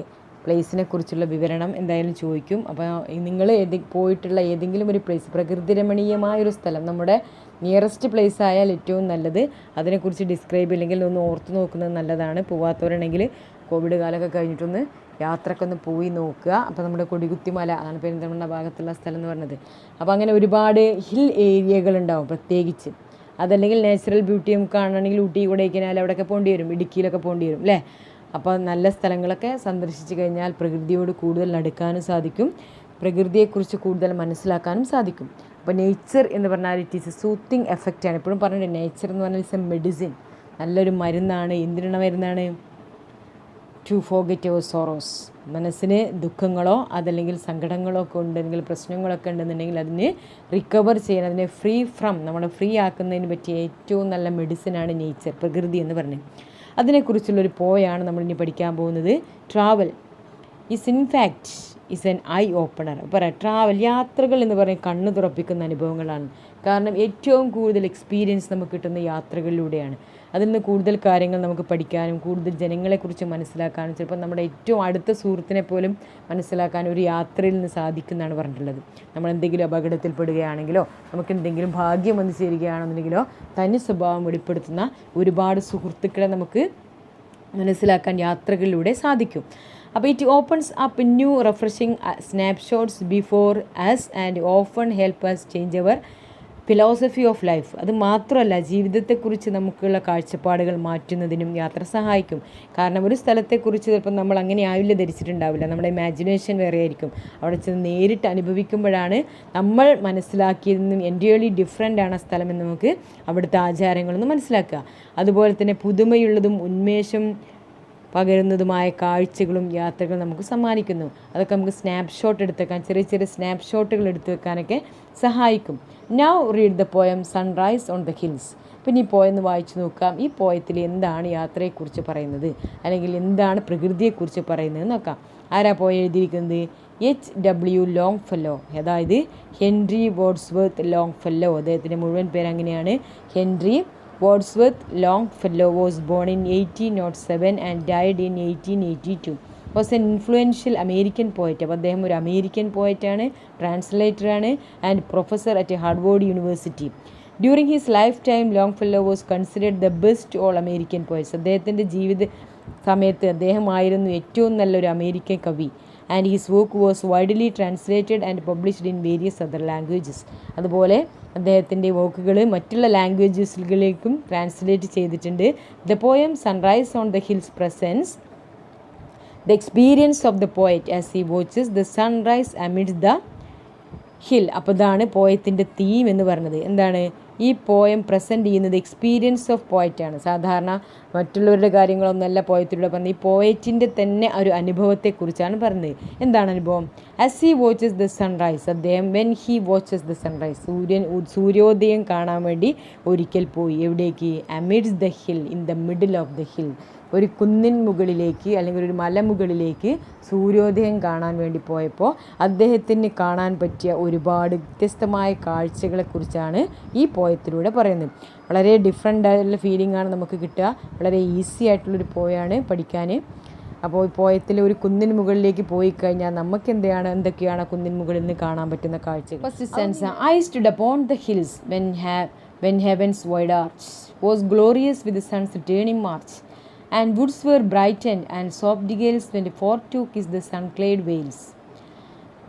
പ്ലേസിനെ കുറിച്ചുള്ള വിവരണം എന്തായാലും ചോദിക്കും. അപ്പോൾ നിങ്ങൾ പോയിട്ടുള്ള ഏതെങ്കിലും ഒരു പ്ലേസ്, പ്രകൃതി രമണീയമായൊരു സ്ഥലം, നമ്മുടെ നിയറസ്റ്റ് പ്ലേസ് ആയാൽ ഏറ്റവും നല്ലത്. അതിനെക്കുറിച്ച് ഡിസ്ക്രൈബ് ഇല്ലെങ്കിൽ ഒന്ന് ഓർത്ത് നോക്കുന്നത് നല്ലതാണ്. പോവാത്തവരാണെങ്കിൽ കോവിഡ് കാലമൊക്കെ കഴിഞ്ഞിട്ടൊന്ന് യാത്രക്കൊന്ന് പോയി നോക്കുക. അപ്പോൾ നമ്മുടെ കൊടികുത്തിമല, അതാണ് പെരിന്തൽമണ്ണ ഭാഗത്തുള്ള സ്ഥലം എന്ന് പറഞ്ഞത്. അപ്പോൾ അങ്ങനെ ഒരുപാട് ഹിൽ ഏരിയകളുണ്ടാവും പ്രത്യേകിച്ച്. അതല്ലെങ്കിൽ നാച്ചുറൽ ബ്യൂട്ടി നമുക്ക് കാണണമെങ്കിൽ ഊട്ടി, കൊടൈക്കനാൽ അവിടെയൊക്കെ പോകേണ്ടി വരും, ഇടുക്കിയിലൊക്കെ പോകേണ്ടി വരും അല്ലേ? അപ്പോൾ നല്ല സ്ഥലങ്ങളൊക്കെ സന്ദർശിച്ച് കഴിഞ്ഞാൽ പ്രകൃതിയോട് കൂടുതൽ അടുക്കാനും സാധിക്കും, പ്രകൃതിയെക്കുറിച്ച് കൂടുതൽ മനസ്സിലാക്കാനും സാധിക്കും. അപ്പോൾ നേച്ചർ എന്ന് പറഞ്ഞാൽ ഇറ്റ് ഈസ് എ സൂത്തിങ് എഫക്റ്റാണ്. എപ്പോഴും പറഞ്ഞിട്ടുണ്ട്, നേച്ചർ എന്ന് പറഞ്ഞാൽ ഇറ്റ്സ് എ മെഡിസിൻ, നല്ലൊരു മരുന്നാണ്. എന്തിനുള്ള മരുന്നാണ്? To forget your sorrows. മനസ്സിന് ദുഃഖങ്ങളോ അതല്ലെങ്കിൽ സങ്കടങ്ങളോ ഒക്കെ ഉണ്ടെങ്കിൽ, പ്രശ്നങ്ങളൊക്കെ ഉണ്ടെന്നുണ്ടെങ്കിൽ അതിന് റിക്കവർ ചെയ്യാൻ, അതിനെ നമ്മളെ ഫ്രീ ആക്കുന്നതിന് പറ്റിയ ഏറ്റവും നല്ല മെഡിസിനാണ് നേച്ചർ, പ്രകൃതി എന്ന് പറഞ്ഞ്. അതിനെക്കുറിച്ചുള്ളൊരു പോയാണ് നമ്മളിനി പഠിക്കാൻ പോകുന്നത്. Travel is in fact is N I opener. പറയാം, ട്രാവൽ, യാത്രകൾ എന്ന് പറയുന്നത് കണ്ണ് തുറപ്പിക്കുന്ന അനുഭവങ്ങളാണ്. കാരണം ഏറ്റവും കൂടുതൽ എക്സ്പീരിയൻസ് നമുക്ക് കിട്ടുന്ന യാത്രകളിലൂടെയാണ്. അതിൽ നിന്ന് കൂടുതൽ കാര്യങ്ങൾ നമുക്ക് പഠിക്കാനും കൂടുതൽ ജനങ്ങളെക്കുറിച്ച് മനസ്സിലാക്കാനും ചിലപ്പോൾ നമ്മുടെ ഏറ്റവും അടുത്ത സുഹൃത്തിനെ പോലും മനസ്സിലാക്കാൻ ഒരു യാത്രയിൽ നിന്ന് സാധിക്കുന്നതാണ് പറഞ്ഞിട്ടുള്ളത്. നമ്മൾ എന്തെങ്കിലും അപകടത്തിൽപ്പെടുകയാണെങ്കിലോ നമുക്ക് എന്തെങ്കിലും ഭാഗ്യം വന്നു ചേരുകയാണെന്നുണ്ടെങ്കിലോ തനി സ്വഭാവം വെളിപ്പെടുത്തുന്ന ഒരുപാട് സുഹൃത്തുക്കളെ നമുക്ക് മനസ്സിലാക്കാൻ യാത്രകളിലൂടെ സാധിക്കും. അപ്പോൾ it opens up new refreshing snapshots before us and often help us change our philosophy of life. അത് മാത്രമല്ല, ജീവിതത്തെക്കുറിച്ച് നമുക്കുള്ള കാഴ്ചപ്പാടുകൾ മാറ്റുന്നതിനും യാത്ര സഹായിക്കും. കാരണം ഒരു സ്ഥലത്തെക്കുറിച്ച് ചിലപ്പോൾ നമ്മൾ അങ്ങനെ ആവില്ല ധരിച്ചിട്ടുണ്ടാവില്ല, നമ്മുടെ ഇമാജിനേഷൻ വേറെ ആയിരിക്കും. അവിടെ ചെന്ന് നേരിട്ട് അനുഭവിക്കുമ്പോഴാണ് നമ്മൾ മനസ്സിലാക്കിയതെന്നും എൻ്റയർലി ഡിഫറെൻ്റ് ആണ് ആ സ്ഥലമെന്ന് നമുക്ക് അവിടുത്തെ ആചാരങ്ങളൊന്നും മനസ്സിലാക്കുക. അതുപോലെ തന്നെ പുതുമയുള്ളതും ഉന്മേഷം പകരുന്നതുമായ കാഴ്ചകളും യാത്രകളും നമുക്ക് സമ്മാനിക്കുന്നു. അതൊക്കെ നമുക്ക് സ്നാപ്ഷോട്ട് എടുത്ത് വെക്കാൻ, ചെറിയ ചെറിയ സ്നാപ്ഷോട്ടുകൾ എടുത്തു വെക്കാനൊക്കെ സഹായിക്കും. Now read the poem sunrise on the hills. പിന്നെ ഈ പോയം വായിച്ചു നോക്കാം. ഈ പോയത്തിൽ എന്താണ് യാത്രയെക്കുറിച്ച് പറയുന്നത്, അല്ലെങ്കിൽ എന്താണ് പ്രകൃതിയെക്കുറിച്ച് പറയുന്നത് നോക്കാം. ആരാ പോയം എഴുതിയിരിക്കുന്നത്? H.W. ലോങ്ഫെല്ലോ, അതായത് ഹെൻറി വേർഡ്സ്വർത്ത് ലോങ്ഫെല്ലോ. അദ്ദേഹത്തിൻ്റെ മുഴുവൻ പേര് അങ്ങനെയാണ്, Henry Wordsworth Longfellow. Was born in 1807 and died in 1882. Was an influential American poet. അപ്പോൾ അദ്ദേഹം ഒരു അമേരിക്കൻ പോയറ്റാണ്, ട്രാൻസ്ലേറ്ററാണ് and professor at Harvard University. During his life time Longfellow was considered the best all American poets. അദ്ദേഹത്തിൻ്റെ ജീവിത സമയത്ത് അദ്ദേഹമായിരുന്നു ഏറ്റവും നല്ലൊരു അമേരിക്കൻ കവി. And his work was widely translated and published in various other languages. അതുപോലെ അദ്ദേഹത്തിൻ്റെ വർക്കുകൾ മറ്റുള്ള ലാംഗ്വേജസിലേക്കും ട്രാൻസ്ലേറ്റ് ചെയ്തിട്ടുണ്ട്. The poem sunrise on the hills presents the experience of the poet as he watches the sunrise amidst the hill. അപ്പോൾ ഇതാണ് പോയത്തിൻ്റെ തീം എന്ന് പറയുന്നത്. എന്താണ് ഈ പോയം പ്രസൻറ്റ് ചെയ്യുന്നത്? എക്സ്പീരിയൻസ് ഓഫ് പോയറ്റാണ്. സാധാരണ മറ്റുള്ളവരുടെ കാര്യങ്ങളൊന്നല്ല പോയത്തിലൂടെ പറഞ്ഞത്, ഈ പോയറ്റിൻ്റെ തന്നെ ഒരു അനുഭവത്തെക്കുറിച്ചാണ് പറഞ്ഞത്. എന്താണ് അനുഭവം? As he watches the sunrise, അദ്ദേഹം when he watches the sunrise, സൂര്യോദയം കാണാൻ വേണ്ടി ഒരിക്കൽ പോയി. എവിടേക്ക്? Amidst the hill, in the middle of the hill. ഒരു കുന്നിൻ മുകളിലേക്ക് അല്ലെങ്കിൽ ഒരു മലമുകളിലേക്ക് സൂര്യോദയം കാണാൻ വേണ്ടി പോയപ്പോൾ അദ്ദേഹത്തിന് കാണാൻ പറ്റിയ ഒരുപാട് വ്യത്യസ്തമായ കാഴ്ചകളെക്കുറിച്ചാണ് ഈ പോയത്തിലൂടെ പറയുന്നത്. വളരെ ഡിഫറെൻ്റ് ആയിട്ടുള്ള ഫീലിംഗ് ആണ് നമുക്ക് കിട്ടുക. വളരെ ഈസി ആയിട്ടുള്ളൊരു പോയാണ് പഠിക്കാൻ. അപ്പോൾ ഈ പോയത്തിൽ ഒരു കുന്നിൻ മുകളിലേക്ക് പോയി കഴിഞ്ഞാൽ നമുക്ക് എന്തൊക്കെയാണ് കുന്നിൻ മുകളിൽ നിന്ന് കാണാൻ പറ്റുന്ന കാഴ്ചകൾ? First sense, I stood upon the hills when heaven's wide arch was glorious with the sun's returning march, and woods were brightened and soft gales when foretook is the sun-clad vales.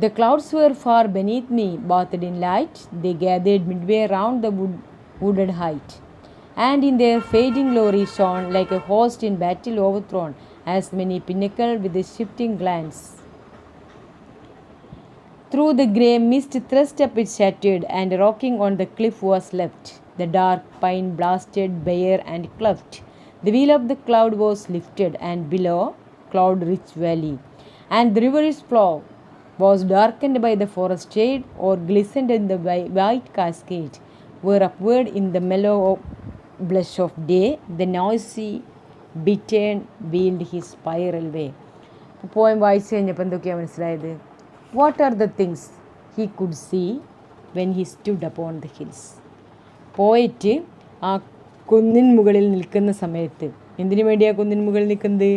The clouds were far beneath me, bathed in light, they gathered midway round the wooded height, and in their fading glory shone like a host in battle overthrown, as many pinnacled with a shifting glance. Through the grey mist thrust up it shattered, and rocking on the cliff was left, the dark pine blasted bare and cleft. The wheel of the cloud was lifted, and below cloud-rich valley, and the river's flow was darkened by the forest shade, or glistened in the white cascade, where upward in the mellow blush of day, the noisy bittern wheeled his spiral way. Poem വായിച്ചു കഴിഞ്ഞപ്പോൾ എന്തൊക്കെയാണ് മനസ്സിലായത്? What are the things he could see when he stood upon the hills? Poet ആ കുന്നിൻ മുകളിൽ നിൽക്കുന്ന സമയത്ത് എന്തിനു വേണ്ടിയാണ് കുന്നിൻ മുകളിൽ നിൽക്കുന്നത്?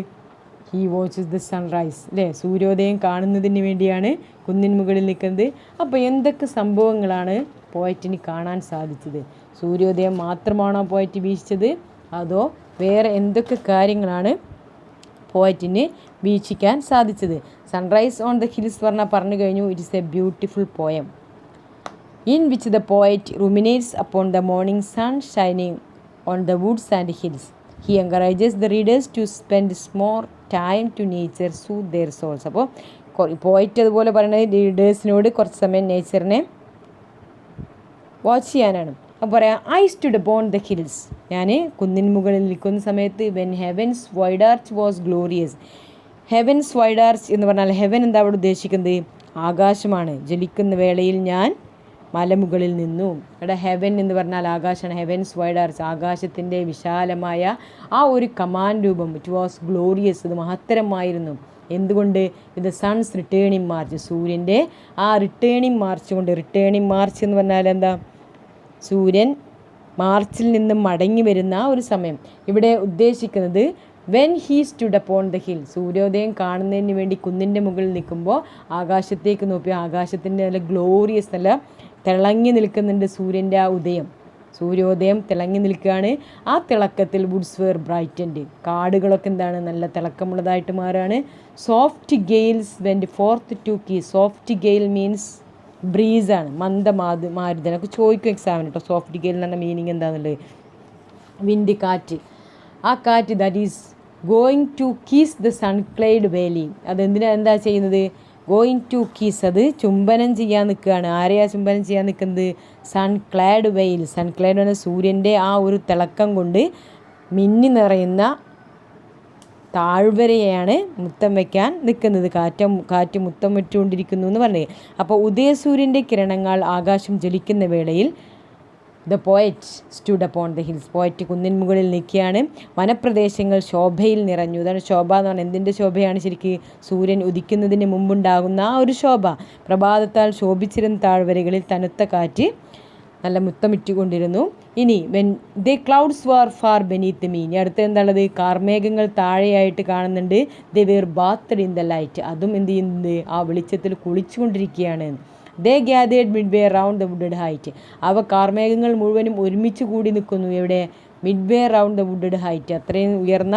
ഹി വാച്ചസ് ദ സൺറൈസ്, അല്ലേ? സൂര്യോദയം കാണുന്നതിന് വേണ്ടിയാണ് കുന്നിൻ മുകളിൽ നിൽക്കുന്നത്. അപ്പോൾ എന്തൊക്കെ സംഭവങ്ങളാണ് പോയറ്റിന് കാണാൻ സാധിച്ചത്? സൂര്യോദയം മാത്രമാണോ പോയറ്റ് വീക്ഷിച്ചത്, അതോ വേറെ എന്തൊക്കെ കാര്യങ്ങളാണ് പോയറ്റിന് വീക്ഷിക്കാൻ സാധിച്ചത്? സൺറൈസ് ഓൺ ദ ഹിൽസ് പറഞ്ഞു കഴിഞ്ഞു. It is A beautiful poem in which the poet ruminates upon the morning sun shining on the woods and hills. He encourages the readers to spend more time to nature, soothe their souls. അപ്പോൾ പോയറ്റ് അതുപോലെ പറയുന്നത് റീഡേഴ്സിനോട് കുറച്ച് സമയം നേച്ചറിനെ വാച്ച് ചെയ്യാനാണ്. അപ്പോൾ പറയാം, I stood upon the hills, ഞാൻ കുന്നിൻ മുകളിൽ നിൽക്കുന്ന സമയത്ത് when heavens wide arch was glorious. Heavens wide arch എന്ന് പറഞ്ഞാൽ ഹെവൻ എന്താ അവിടെ ഉദ്ദേശിക്കുന്നത്? ആകാശമാണ്. ജലിക്കുന്ന വേളയിൽ ഞാൻ മലമുകളിൽ നിന്നു. ഇവിടെ ഹെവൻ എന്ന് പറഞ്ഞാൽ ആകാശമാണ്. ഹെവൻസ് വൈഡ് ആർച്ച്, ആകാശത്തിൻ്റെ വിശാലമായ ആ ഒരു കമാൻഡ് രൂപം. ഇറ്റ് വാസ് ഗ്ലോറിയസ്, അത് മഹത്തരമായിരുന്നു. എന്തുകൊണ്ട്? വിത്ത് സൺസ് റിട്ടേണിംഗ് മാർച്ച്, സൂര്യൻ്റെ ആ റിട്ടേണിംഗ് മാർച്ച് കൊണ്ട്. റിട്ടേണിംഗ് മാർച്ച് എന്ന് പറഞ്ഞാൽ എന്താ? സൂര്യൻ മാർച്ചിൽ നിന്നും മടങ്ങി വരുന്ന ആ ഒരു സമയം. ഇവിടെ ഉദ്ദേശിക്കുന്നത് when he stood upon the hill, സൂര്യോദയം കാണുന്നതിന് വേണ്ടി കുന്നിൻ്റെ മുകളിൽ നിൽക്കുമ്പോൾ ആകാശത്തേക്ക് നോക്കി, ആകാശത്തിൻ്റെ നല്ല ഗ്ലോറിയസ്, നല്ല തിളങ്ങി നിൽക്കുന്നുണ്ട് സൂര്യൻ്റെ ആ ഉദയം. സൂര്യോദയം തിളങ്ങി നിൽക്കുകയാണ്. ആ തിളക്കത്തിൽ വുഡ്സ് വെയർ ബ്രൈറ്റൻഡ്, കാടുകളൊക്കെ എന്താണ്? നല്ല തിളക്കമുള്ളതായിട്ട് മാറുകയാണ്. Soft gales went forth to kiss. Soft gale means ബ്രീസാണ്, മാരുതൻ. ഒക്കെ ചോദിക്കും എക്സാമിന് കേട്ടോ, സോഫ്റ്റ് ഗെയിൽ എന്ന് പറഞ്ഞ മീനിങ് എന്താണെന്നുള്ളത്. വിൻഡ്, കാറ്റ്. ആ കാറ്റ് that is going to kiss the sunclad valley. എന്താ ചെയ്യുന്നത്? ഗോയിങ് ടു കീസ്, അത് ചുംബനം ചെയ്യാൻ നിൽക്കുകയാണ്. ആരെയാ ചുംബനം ചെയ്യാൻ നിൽക്കുന്നത്? സൺക്ലൈഡ് വെയിൽ. സൺക്ലൈഡ് എന്ന സൂര്യൻ്റെ ആ ഒരു തിളക്കം കൊണ്ട് മിന്നി നിറയുന്ന താഴ്വരയാണ് മുത്തം വയ്ക്കാൻ നിൽക്കുന്നത്. കാറ്റ് മുത്തം വെച്ചുകൊണ്ടിരിക്കുന്നു എന്ന് പറഞ്ഞത്. അപ്പോൾ ഉദയസൂര്യൻ്റെ കിരണങ്ങൾ ആകാശം ജ്വലിക്കുന്ന വേളയിൽ the poet stood upon the hills. Poet കുന്നിൻ മുകളിൽ നിൽക്കുകയാണ്. വനപ്രദേശങ്ങൾ ശോഭയിൽ നിറഞ്ഞു. ഇതാണ് ശോഭ എന്ന് പറഞ്ഞാൽ. എന്തിൻ്റെ ശോഭയാണ്? ശരിക്ക് സൂര്യൻ ഉദിക്കുന്നതിന് മുമ്പുണ്ടാകുന്ന ആ ഒരു ശോഭ. പ്രഭാതത്താൽ ശോഭിച്ചിരുന്ന താഴ്വരകളിൽ തണുത്ത കാറ്റ് നല്ല മുത്തമിട്ടുകൊണ്ടിരുന്നു. ഇനി when the clouds were far beneath me. ഇനി അടുത്ത എന്താണുള്ളത്? കാർമേഘങ്ങൾ താഴെയായിട്ട് കാണുന്നുണ്ട്. They were bathed in the light. അതും എന്ത് ചെയ്യുന്നത്? ആ വെളിച്ചത്തിൽ കുളിച്ചുകൊണ്ടിരിക്കുകയാണ്. They gathered mid way round the wooded height. അവ കാർമേഘങ്ങൾ മുഴുവനും ഒരുമിച്ച് കൂടി നിൽക്കുന്നു. എവിടെ? Mid way round the wooded height. അത്രയും ഉയർന്ന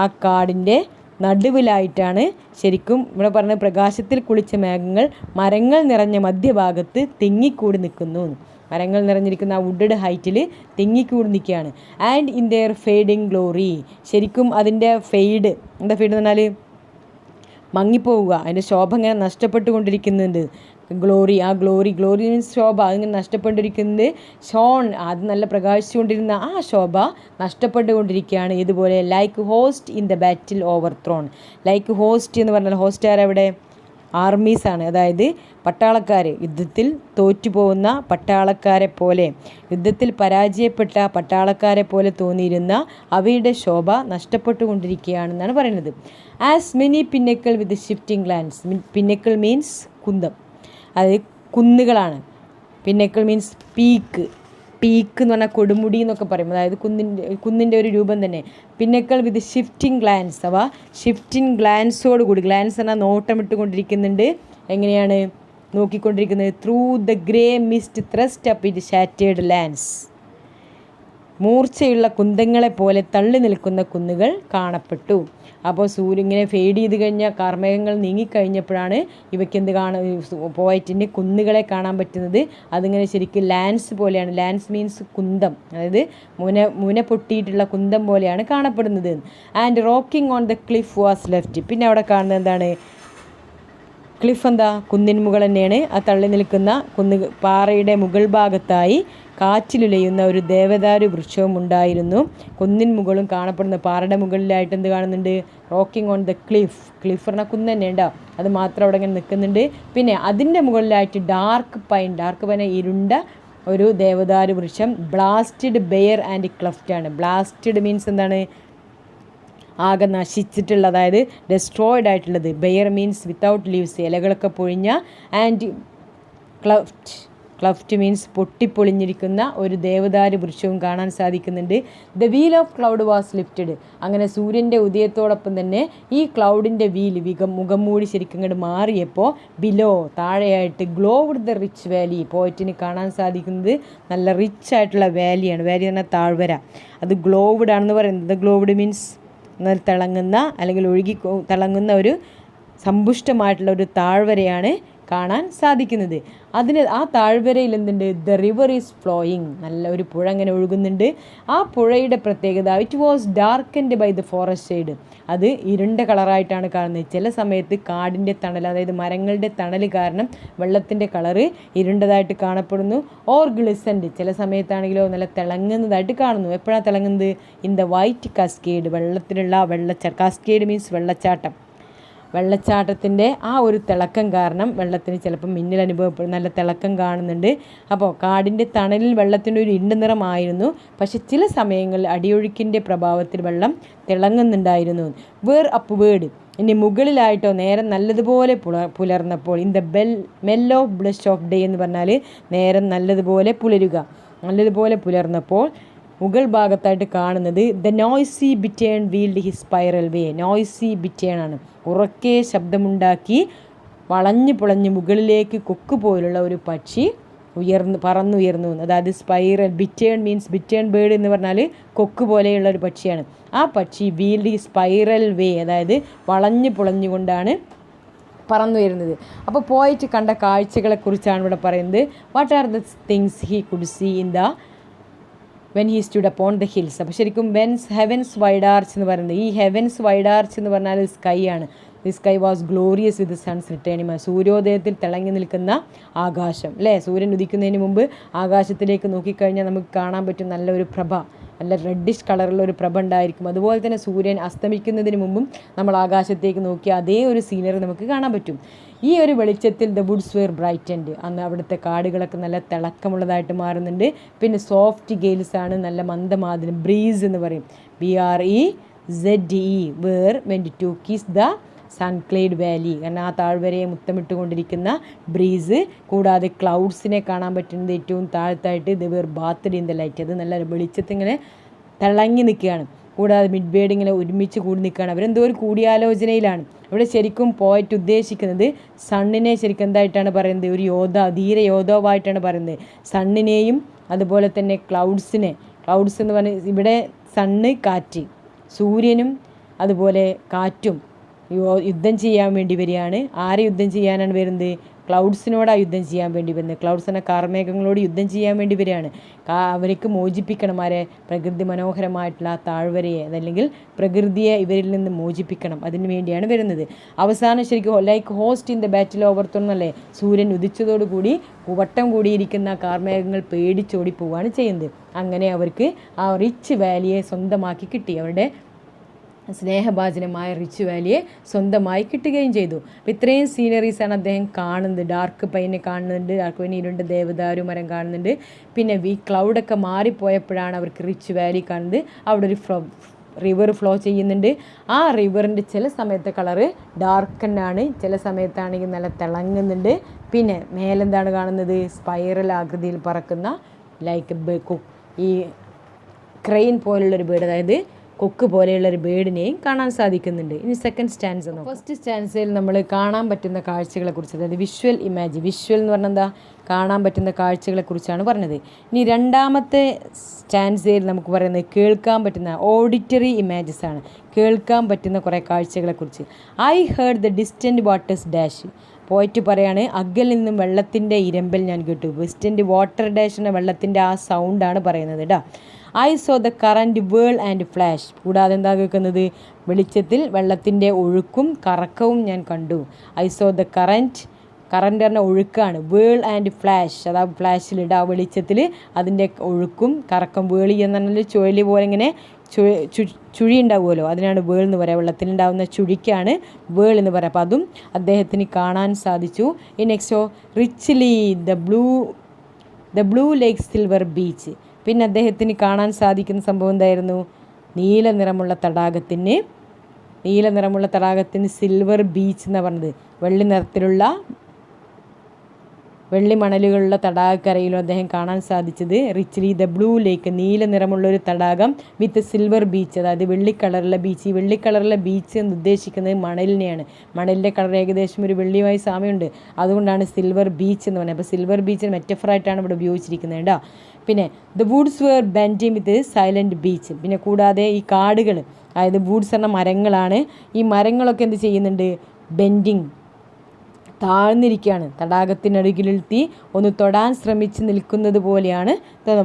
ആ കാടിൻ്റെ നടുവിലായിട്ടാണ് ശരിക്കും ഇവിടെ പറഞ്ഞ പ്രകാശത്തിൽ കുളിച്ച മേഘങ്ങൾ മരങ്ങൾ നിറഞ്ഞ മധ്യഭാഗത്ത് തിങ്ങിക്കൂടി നിൽക്കുന്നു. മരങ്ങൾ നിറഞ്ഞിരിക്കുന്ന ആ വുഡഡ് ഹൈറ്റിൽ തിങ്ങിക്കൂടി നിൽക്കുകയാണ്. And in there fading glory. ശരിക്കും അതിൻ്റെ ഫെയ്ഡ്, എന്താ ഫെയ്ഡ് എന്ന് പറഞ്ഞാൽ മങ്ങിപ്പോവുക, അതിൻ്റെ ശോഭ ഇങ്ങനെ നഷ്ടപ്പെട്ടുകൊണ്ടിരിക്കുന്നുണ്ട്. ആ ഗ്ലോറി മീൻസ് ശോഭ, അതിങ്ങനെ നഷ്ടപ്പെട്ടിരിക്കുന്നത്. ഷോൺ, അത് നല്ല പ്രകാശിച്ചുകൊണ്ടിരുന്ന ആ ശോഭ നഷ്ടപ്പെട്ടുകൊണ്ടിരിക്കുകയാണ്. ഇതുപോലെ like host in the battle over throne. Like host എന്ന് പറഞ്ഞാൽ ഹോസ്റ്റ് ആരവിടെ? ആർമീസാണ്, അതായത് പട്ടാളക്കാർ. യുദ്ധത്തിൽ തോറ്റുപോകുന്ന പട്ടാളക്കാരെ പോലെ, യുദ്ധത്തിൽ പരാജയപ്പെട്ട പട്ടാളക്കാരെ പോലെ തോന്നിയിരുന്ന അവയുടെ ശോഭ നഷ്ടപ്പെട്ടുകൊണ്ടിരിക്കുകയാണെന്നാണ് പറയുന്നത്. ആസ് മെനി പിന്നക്കിൾ വിത്ത് ഷിഫ്റ്റിംഗ് ഗ്ലാൻസ്. പിന്നക്കിൾ മീൻസ് കുന്തം, അതായത് കുന്നുകളാണ്. പിന്നക്കിൾ മീൻസ് പീക്ക് എന്ന് പറഞ്ഞാൽ കൊടുമുടി എന്നൊക്കെ പറയും. അതായത് കുന്നിൻ്റെ ഒരു രൂപം തന്നെ. പിന്നക്കൾ വിത്ത് ഷിഫ്റ്റിംഗ് ഗ്ലാൻസ്, അവ ഷിഫ്റ്റിംഗ് ഗ്ലാൻസോട് കൂടി. ഗ്ലാൻസ് എന്നാൽ നോട്ടമിട്ടുകൊണ്ടിരിക്കുന്നുണ്ട്. എങ്ങനെയാണ് നോക്കിക്കൊണ്ടിരിക്കുന്നത്? Through the grey mist thrust up its shattered lances. മൂർച്ചയുള്ള കുന്തങ്ങളെപ്പോലെ തള്ളി നിൽക്കുന്ന കുന്നുകൾ കാണപ്പെട്ടു. അപ്പോൾ സൂര്യൻ ഇങ്ങനെ ഫെയ്ഡ് ചെയ്ത് കഴിഞ്ഞാൽ കാർമേഘങ്ങൾ നീങ്ങിക്കഴിഞ്ഞപ്പോഴാണ് ഇവയ്ക്ക് പോയറ്റിൻ്റെ കുന്നുകളെ കാണാൻ പറ്റുന്നത്. അതിങ്ങനെ ശരിക്കും ലാൻസ് പോലെയാണ്. ലാൻസ് മീൻസ് കുന്തം, അതായത് മുന പൊട്ടിയിട്ടുള്ള കുന്തം പോലെയാണ് കാണപ്പെടുന്നത്. And rocking on the cliff was left. പിന്നെ അവിടെ കാണുന്നത് എന്താണ്? ക്ലിഫ് എന്താ? കുന്നിൻ മുകൾ തന്നെയാണ്. ആ തള്ളി നിൽക്കുന്ന പാറയുടെ മുകൾ ഭാഗത്തായി കാറ്റിലുലയുന്ന ഒരു ദേവദാരു വൃക്ഷവും ഉണ്ടായിരുന്നു. കുന്നിൻ മുകളും കാണപ്പെടുന്ന പാറയുടെ മുകളിലായിട്ട് എന്ത് കാണുന്നുണ്ട്? Rocking on the cliff. Cliff പറഞ്ഞാൽ കുന്ന് തന്നെ ഉണ്ടാവും, അത് മാത്രം അവിടെ ഇങ്ങനെ നിൽക്കുന്നുണ്ട്. പിന്നെ അതിൻ്റെ മുകളിലായിട്ട് ഡാർക്ക് പൈൻ ഇരുണ്ട ഒരു ദേവദാരു വൃക്ഷം. ബ്ലാസ്റ്റഡ് ബെയർ ആൻഡ് ക്ലഫ്റ്റ് ആണ്. ബ്ലാസ്റ്റഡ് മീൻസ് എന്താണ്? ആകെ നശിച്ചിട്ടുള്ള, അതായത് ഡെസ്ട്രോയിഡ് ആയിട്ടുള്ളത്. ബെയർ മീൻസ് വിത്തൗട്ട് ലീവ്സ്, ഇലകളൊക്കെ പൊഴിഞ്ഞ. ആൻഡ് ക്ലഫ്റ്റ് മീൻസ് പൊട്ടിപ്പൊളിഞ്ഞിരിക്കുന്ന ഒരു ദേവദാരു വൃക്ഷവും കാണാൻ സാധിക്കുന്നുണ്ട്. The wheel of cloud was lifted. അങ്ങനെ സൂര്യൻ്റെ ഉദയത്തോടൊപ്പം തന്നെ ഈ ക്ലൗഡിൻ്റെ മുഖം മൂടി ശരിക്കും ഇങ്ങോട്ട് മാറിയപ്പോൾ ബിലോ താഴെയായിട്ട് ഗ്ലോവ്ഡ് ദ റിച്ച് വാലി. പോയറ്റിന് കാണാൻ സാധിക്കുന്നത് നല്ല റിച്ച് ആയിട്ടുള്ള വാലിയാണ്. വാലി പറഞ്ഞാൽ താഴ്വര. അത് ഗ്ലോവ്ഡ് ആണെന്ന് പറയുന്നത്. ഗ്ലോവ്ഡ് മീൻസ് തിളങ്ങുന്ന അല്ലെങ്കിൽ തിളങ്ങുന്ന ഒരു സമ്പുഷ്ടമായിട്ടുള്ള ഒരു താഴ്വരയാണ് കാണാൻ സാധിക്കുന്നത്. ആ താഴ്വരയിൽ എന്തുണ്ട്? The river is flowing. നല്ല ഒരു പുഴ അങ്ങനെ ഒഴുകുന്നുണ്ട്. ആ പുഴയുടെ പ്രത്യേകത it was darkened by the forest shade. അത് ഇരുണ്ട കളറായിട്ടാണ് കാണുന്നത്. ചില സമയത്ത് കാടിൻ്റെ തണൽ, അതായത് മരങ്ങളുടെ തണൽ കാരണം വെള്ളത്തിൻ്റെ കളറ് ഇരുണ്ടതായിട്ട് കാണപ്പെടുന്നു. ഓർ ഗ്ലിസൻഡ്, ചില സമയത്താണെങ്കിലോ നല്ല തിളങ്ങുന്നതായിട്ട് കാണുന്നു. എപ്പോഴാണ് തിളങ്ങുന്നത്? ഇൻ ദ വൈറ്റ് കാസ്കേഡ്, വെള്ളത്തിലുള്ള കാസ്കേഡ് മീൻസ് വെള്ളച്ചാട്ടം. വെള്ളച്ചാട്ടത്തിൻ്റെ ആ ഒരു തിളക്കം കാരണം വെള്ളത്തിന് ചിലപ്പോൾ മിന്നൽ അനുഭവപ്പെടും, നല്ല തിളക്കം കാണുന്നുണ്ട്. അപ്പോൾ കാടിൻ്റെ തണലിൽ വെള്ളത്തിൻ്റെ ഒരു ഇരുണ്ട നിറമായിരുന്നു. പക്ഷെ ചില സമയങ്ങളിൽ അടിയൊഴുക്കിൻ്റെ പ്രഭാവത്തിൽ വെള്ളം തിളങ്ങുന്നുണ്ടായിരുന്നു. വേർ അപ്വേർഡ്, ഇനി മുകളിലായിട്ടോ നേരം നല്ലതുപോലെ പുലർന്നപ്പോൾ. In the mel of blush of day എന്ന് പറഞ്ഞാൽ നേരം നല്ലതുപോലെ പുലർന്നപ്പോൾ മുകൾ ഭാഗത്തായിട്ട് കാണുന്നത് the noisy bittern wheeled his spiral way. Noisy bittern ആണ്, ഉറക്കെ ശബ്ദമുണ്ടാക്കി വളഞ്ഞു പുളഞ്ഞ് മുകളിലേക്ക് കൊക്ക് പോലുള്ള ഒരു പക്ഷി പറന്നുയർന്നു. അതായത് spiral, bittern means bittern bird എന്ന് പറഞ്ഞാൽ കൊക്ക് പോലെയുള്ള ഒരു പക്ഷിയാണ്. ആ പക്ഷി വീൽഡ് ഹിസ് സ്പൈറൽ വേ, അതായത് വളഞ്ഞു പുളഞ്ഞുകൊണ്ടാണ് പറന്നു വരുന്നത്. അപ്പോൾ പോയിട്ട് കണ്ട കാഴ്ചകളെക്കുറിച്ചാണ് ഇവിടെ പറയുന്നത്. What are the things he could see in the when he stood upon the hills. അപ്പോൾ ശരിക്കും ഹെവൻസ് വൈഡ് ആർച്ച് എന്ന് പറയുന്നത്, ഈ ഹെവൻസ് വൈഡ് ആർച്ച് എന്ന് പറഞ്ഞാൽ സ്കൈ ആണ്. The sky was glorious with sun's returning. സൂര്യോദയത്തിൽ തിളങ്ങി നിൽക്കുന്ന ആകാശം അല്ലേ. സൂര്യൻ ഉദിക്കുന്നതിന് മുമ്പ് ആകാശത്തിലേക്ക് നോക്കിക്കഴിഞ്ഞാൽ നമുക്ക് കാണാൻ പറ്റും നല്ലൊരു പ്രഭ, നല്ല റെഡിഷ് കളറുള്ള ഒരു പ്രഭ ഉണ്ടായിരിക്കും. അതുപോലെ തന്നെ സൂര്യൻ അസ്തമിക്കുന്നതിന് മുമ്പും നമ്മൾ ആകാശത്തേക്ക് നോക്കി അതേ ഒരു സീനറി നമുക്ക് കാണാൻ പറ്റും. ഈ ഒരു വെളിച്ചത്തിൽ ദ വുഡ്സ് വെയർ ബ്രൈറ്റൻഡ്. അന്ന് അവിടുത്തെ കാടുകളൊക്കെ നല്ല തിളക്കമുള്ളതായിട്ട് മാറുന്നുണ്ട്. പിന്നെ സോഫ്റ്റ് ഗെയിൽസ് ആണ്, നല്ല മന്ദമാതിരം, ബ്രീസ് എന്ന് പറയും, BREZE, were went to kiss the sunclad valley. കാരണം ആ താഴ്വരയെ മുത്തമിട്ടുകൊണ്ടിരിക്കുന്ന ബ്രീസ്. കൂടാതെ ക്ലൗഡ്സിനെ കാണാൻ പറ്റുന്നത് ഏറ്റവും താഴത്തായിട്ട് the were bathed in the light. അത് നല്ല വെളിച്ചത്തിൽ ഇങ്ങനെ തിളങ്ങി നിൽക്കുകയാണ്. കൂടാതെ മിഡ് ബേഡ് ഇങ്ങനെ ഒരുമിച്ച് കൂടി നിൽക്കുകയാണ്. അവരെന്തോ ഒരു കൂടിയാലോചനയിലാണ്. ഇവിടെ ശരിക്കും പോയിട്ട് ഉദ്ദേശിക്കുന്നത് സണ്ണിനെ ശരിക്കും എന്തായിട്ടാണ് പറയുന്നത്, ഒരു ധീര യോദ്ധാവായിട്ടാണ് പറയുന്നത്. സണ്ണിനെയും അതുപോലെ തന്നെ ക്ലൗഡ്സ് എന്ന് പറഞ്ഞ ഇവിടെ സണ്ണ്, കാറ്റ്, സൂര്യനും അതുപോലെ കാറ്റും യുദ്ധം ചെയ്യാൻ വേണ്ടി വരികയാണ്. ആരെ യുദ്ധം ചെയ്യാനാണ് വരുന്നത്? ക്ലൗഡ്സിനോടാണ് യുദ്ധം ചെയ്യാൻ വേണ്ടി വരുന്നത്. ക്ലൗഡ്സ് എന്ന കാർമേഘങ്ങളോട് യുദ്ധം ചെയ്യാൻ വേണ്ടി വരികയാണ്. അവർക്ക് മോചിപ്പിക്കണം ആരെ? പ്രകൃതി മനോഹരമായിട്ടുള്ള ആ താഴ്വരയെ, അതല്ലെങ്കിൽ പ്രകൃതിയെ ഇവരിൽ നിന്ന് മോചിപ്പിക്കണം. അതിന് വേണ്ടിയാണ് വരുന്നത്. അവസാനം ശരിക്കും like host in the battle ഓവർത്തുന്നല്ലേ, സൂര്യൻ ഉദിച്ചതോടുകൂടി വട്ടം കൂടിയിരിക്കുന്ന കാർമേഘങ്ങൾ പേടിച്ചോടി പോവുകയാണ് ചെയ്യുന്നത്. അങ്ങനെ അവർക്ക് ആ റിച്ച് വാലിയെ സ്വന്തമാക്കി കിട്ടി. അവരുടെ സ്നേഹഭാജനമായ റിച്ച് വാലിയെ സ്വന്തമായി കിട്ടുകയും ചെയ്തു. അപ്പോൾ ഇത്രയും സീനറീസാണ് അദ്ദേഹം കാണുന്നത്. ഡാർക്ക് പൈനെ കാണുന്നുണ്ട്, ഡാർക്ക് പൈൻ ഇരുണ്ട ദേവദാരു മരം കാണുന്നുണ്ട്. പിന്നെ ഈ ക്ലൗഡൊക്കെ മാറിപ്പോയപ്പോഴാണ് അവർക്ക് റിച്ച് വാലി കാണുന്നത്. അവിടെ ഒരു റിവർ ഫ്ലോ ചെയ്യുന്നുണ്ട്. ആ റിവറിൻ്റെ ചില സമയത്തെ കളറ് ഡാർക്കനാണ്, ചില സമയത്താണെങ്കിൽ നല്ല തിളങ്ങുന്നുണ്ട്. പിന്നെ മേലെന്താണ് കാണുന്നത്? സ്പൈറൽ ആകൃതിയിൽ പറക്കുന്ന ലൈക്ക് ഈ ക്രെയിൻ പോലുള്ളൊരു ബേർഡ്, അതായത് കൊക്ക് പോലെയുള്ളൊരു ബേർഡിനെയും കാണാൻ സാധിക്കുന്നുണ്ട്. ഇനി സെക്കൻഡ് സ്റ്റാൻസ. ഫസ്റ്റ് സ്റ്റാൻസയിൽ നമ്മൾ കാണാൻ പറ്റുന്ന കാഴ്ചകളെക്കുറിച്ച്, അതായത് വിഷ്വൽ എന്ന് പറഞ്ഞാൽ എന്താ? കാണാൻ പറ്റുന്ന കാഴ്ചകളെക്കുറിച്ചാണ് പറഞ്ഞത്. ഇനി രണ്ടാമത്തെ സ്റ്റാൻസയിൽ നമുക്ക് പറയുന്നത് കേൾക്കാൻ പറ്റുന്ന ഓഡിറ്ററി ഇമേജസ് ആണ്. കേൾക്കാൻ പറ്റുന്ന കുറേ കാഴ്ചകളെക്കുറിച്ച്. I heard the distant waters dash. പോയിട്ട് പറയാണ്, അകലിൽ നിന്നും വെള്ളത്തിൻ്റെ ഇരമ്പൽ ഞാൻ കേട്ടു. ഡിസ്റ്റൻറ്റ് വാട്ടർ ഡാഷ് എന്ന വെള്ളത്തിൻ്റെ ആ സൗണ്ടാണ് പറയുന്നത് കേട്ടോ. I so the current വേൾ and flash. കൂടാതെ എന്താ കേൾക്കുന്നത്? വെളിച്ചത്തിൽ വെള്ളത്തിൻ്റെ ഒഴുക്കും കറക്കവും ഞാൻ കണ്ടു. ഐ സോ ദ കറൻറ്റ് പറഞ്ഞ ഒഴുക്കാണ്. വേൾ ആൻഡ് ഫ്ലാഷ്, അതാ ഫ്ലാഷിലിട ആ വെളിച്ചത്തിൽ അതിൻ്റെ ഒഴുക്കും കറക്കം. വേളി എന്നല്ല ചുഴലി പോലെ ഇങ്ങനെ ചുഴി ഉണ്ടാവുമല്ലോ, അതിനാണ് വേൾ എന്ന് പറയുക. വെള്ളത്തിലുണ്ടാകുന്ന ചുഴിക്കാണ് വേൾ എന്ന് പറയുക. അപ്പോൾ അതും അദ്ദേഹത്തിന് കാണാൻ സാധിച്ചു. ഈ Nexto richly the blue lake silver beach. പിന്നെ അദ്ദേഹത്തിന് കാണാൻ സാധിക്കുന്ന സംഭവം എന്തായിരുന്നു? നീല നിറമുള്ള തടാകത്തിന് സിൽവർ ബീച്ച് എന്നാണ് പറഞ്ഞത്. വെള്ളി മണലുകളുള്ള തടാകക്കരയിലും അദ്ദേഹം കാണാൻ സാധിച്ചത് റിച്ച്ലി ദ ബ്ലൂ ലേക്ക്, നീല നിറമുള്ളൊരു തടാകം വിത്ത് സിൽവർ ബീച്ച്, അതായത് വെള്ളിക്കളറുള്ള ബീച്ച്. ഈ വെള്ളിക്കളറുള്ള ബീച്ച് എന്ന് ഉദ്ദേശിക്കുന്നത് മണലിനെയാണ്. മണലിൻ്റെ കളർ ഏകദേശം ഒരു വെള്ളിയുമായി സാമ്യമുണ്ട്. അതുകൊണ്ടാണ് സിൽവർ ബീച്ച് എന്ന് പറയുന്നത്. അപ്പോൾ സിൽവർ ബീച്ചിന് മെറ്റഫറായിട്ടാണ് ഇവിടെ ഉപയോഗിച്ചിരിക്കുന്നത് കേട്ടോ. പിന്നെ the woods were bending with silent beach. പിന്നെ കൂടാതെ ഈ കാടുകൾ, അതായത് വുഡ്സ് എന്ന മരങ്ങളാണ്. ഈ മരങ്ങളൊക്കെ എന്ത് ചെയ്യുന്നുണ്ട്? ബെൻഡിങ്, താഴ്ന്നിരിക്കുകയാണ്. തടാകത്തിനടുകിലെത്തി ഒന്ന് തൊടാൻ ശ്രമിച്ച് നിൽക്കുന്നത് പോലെയാണ്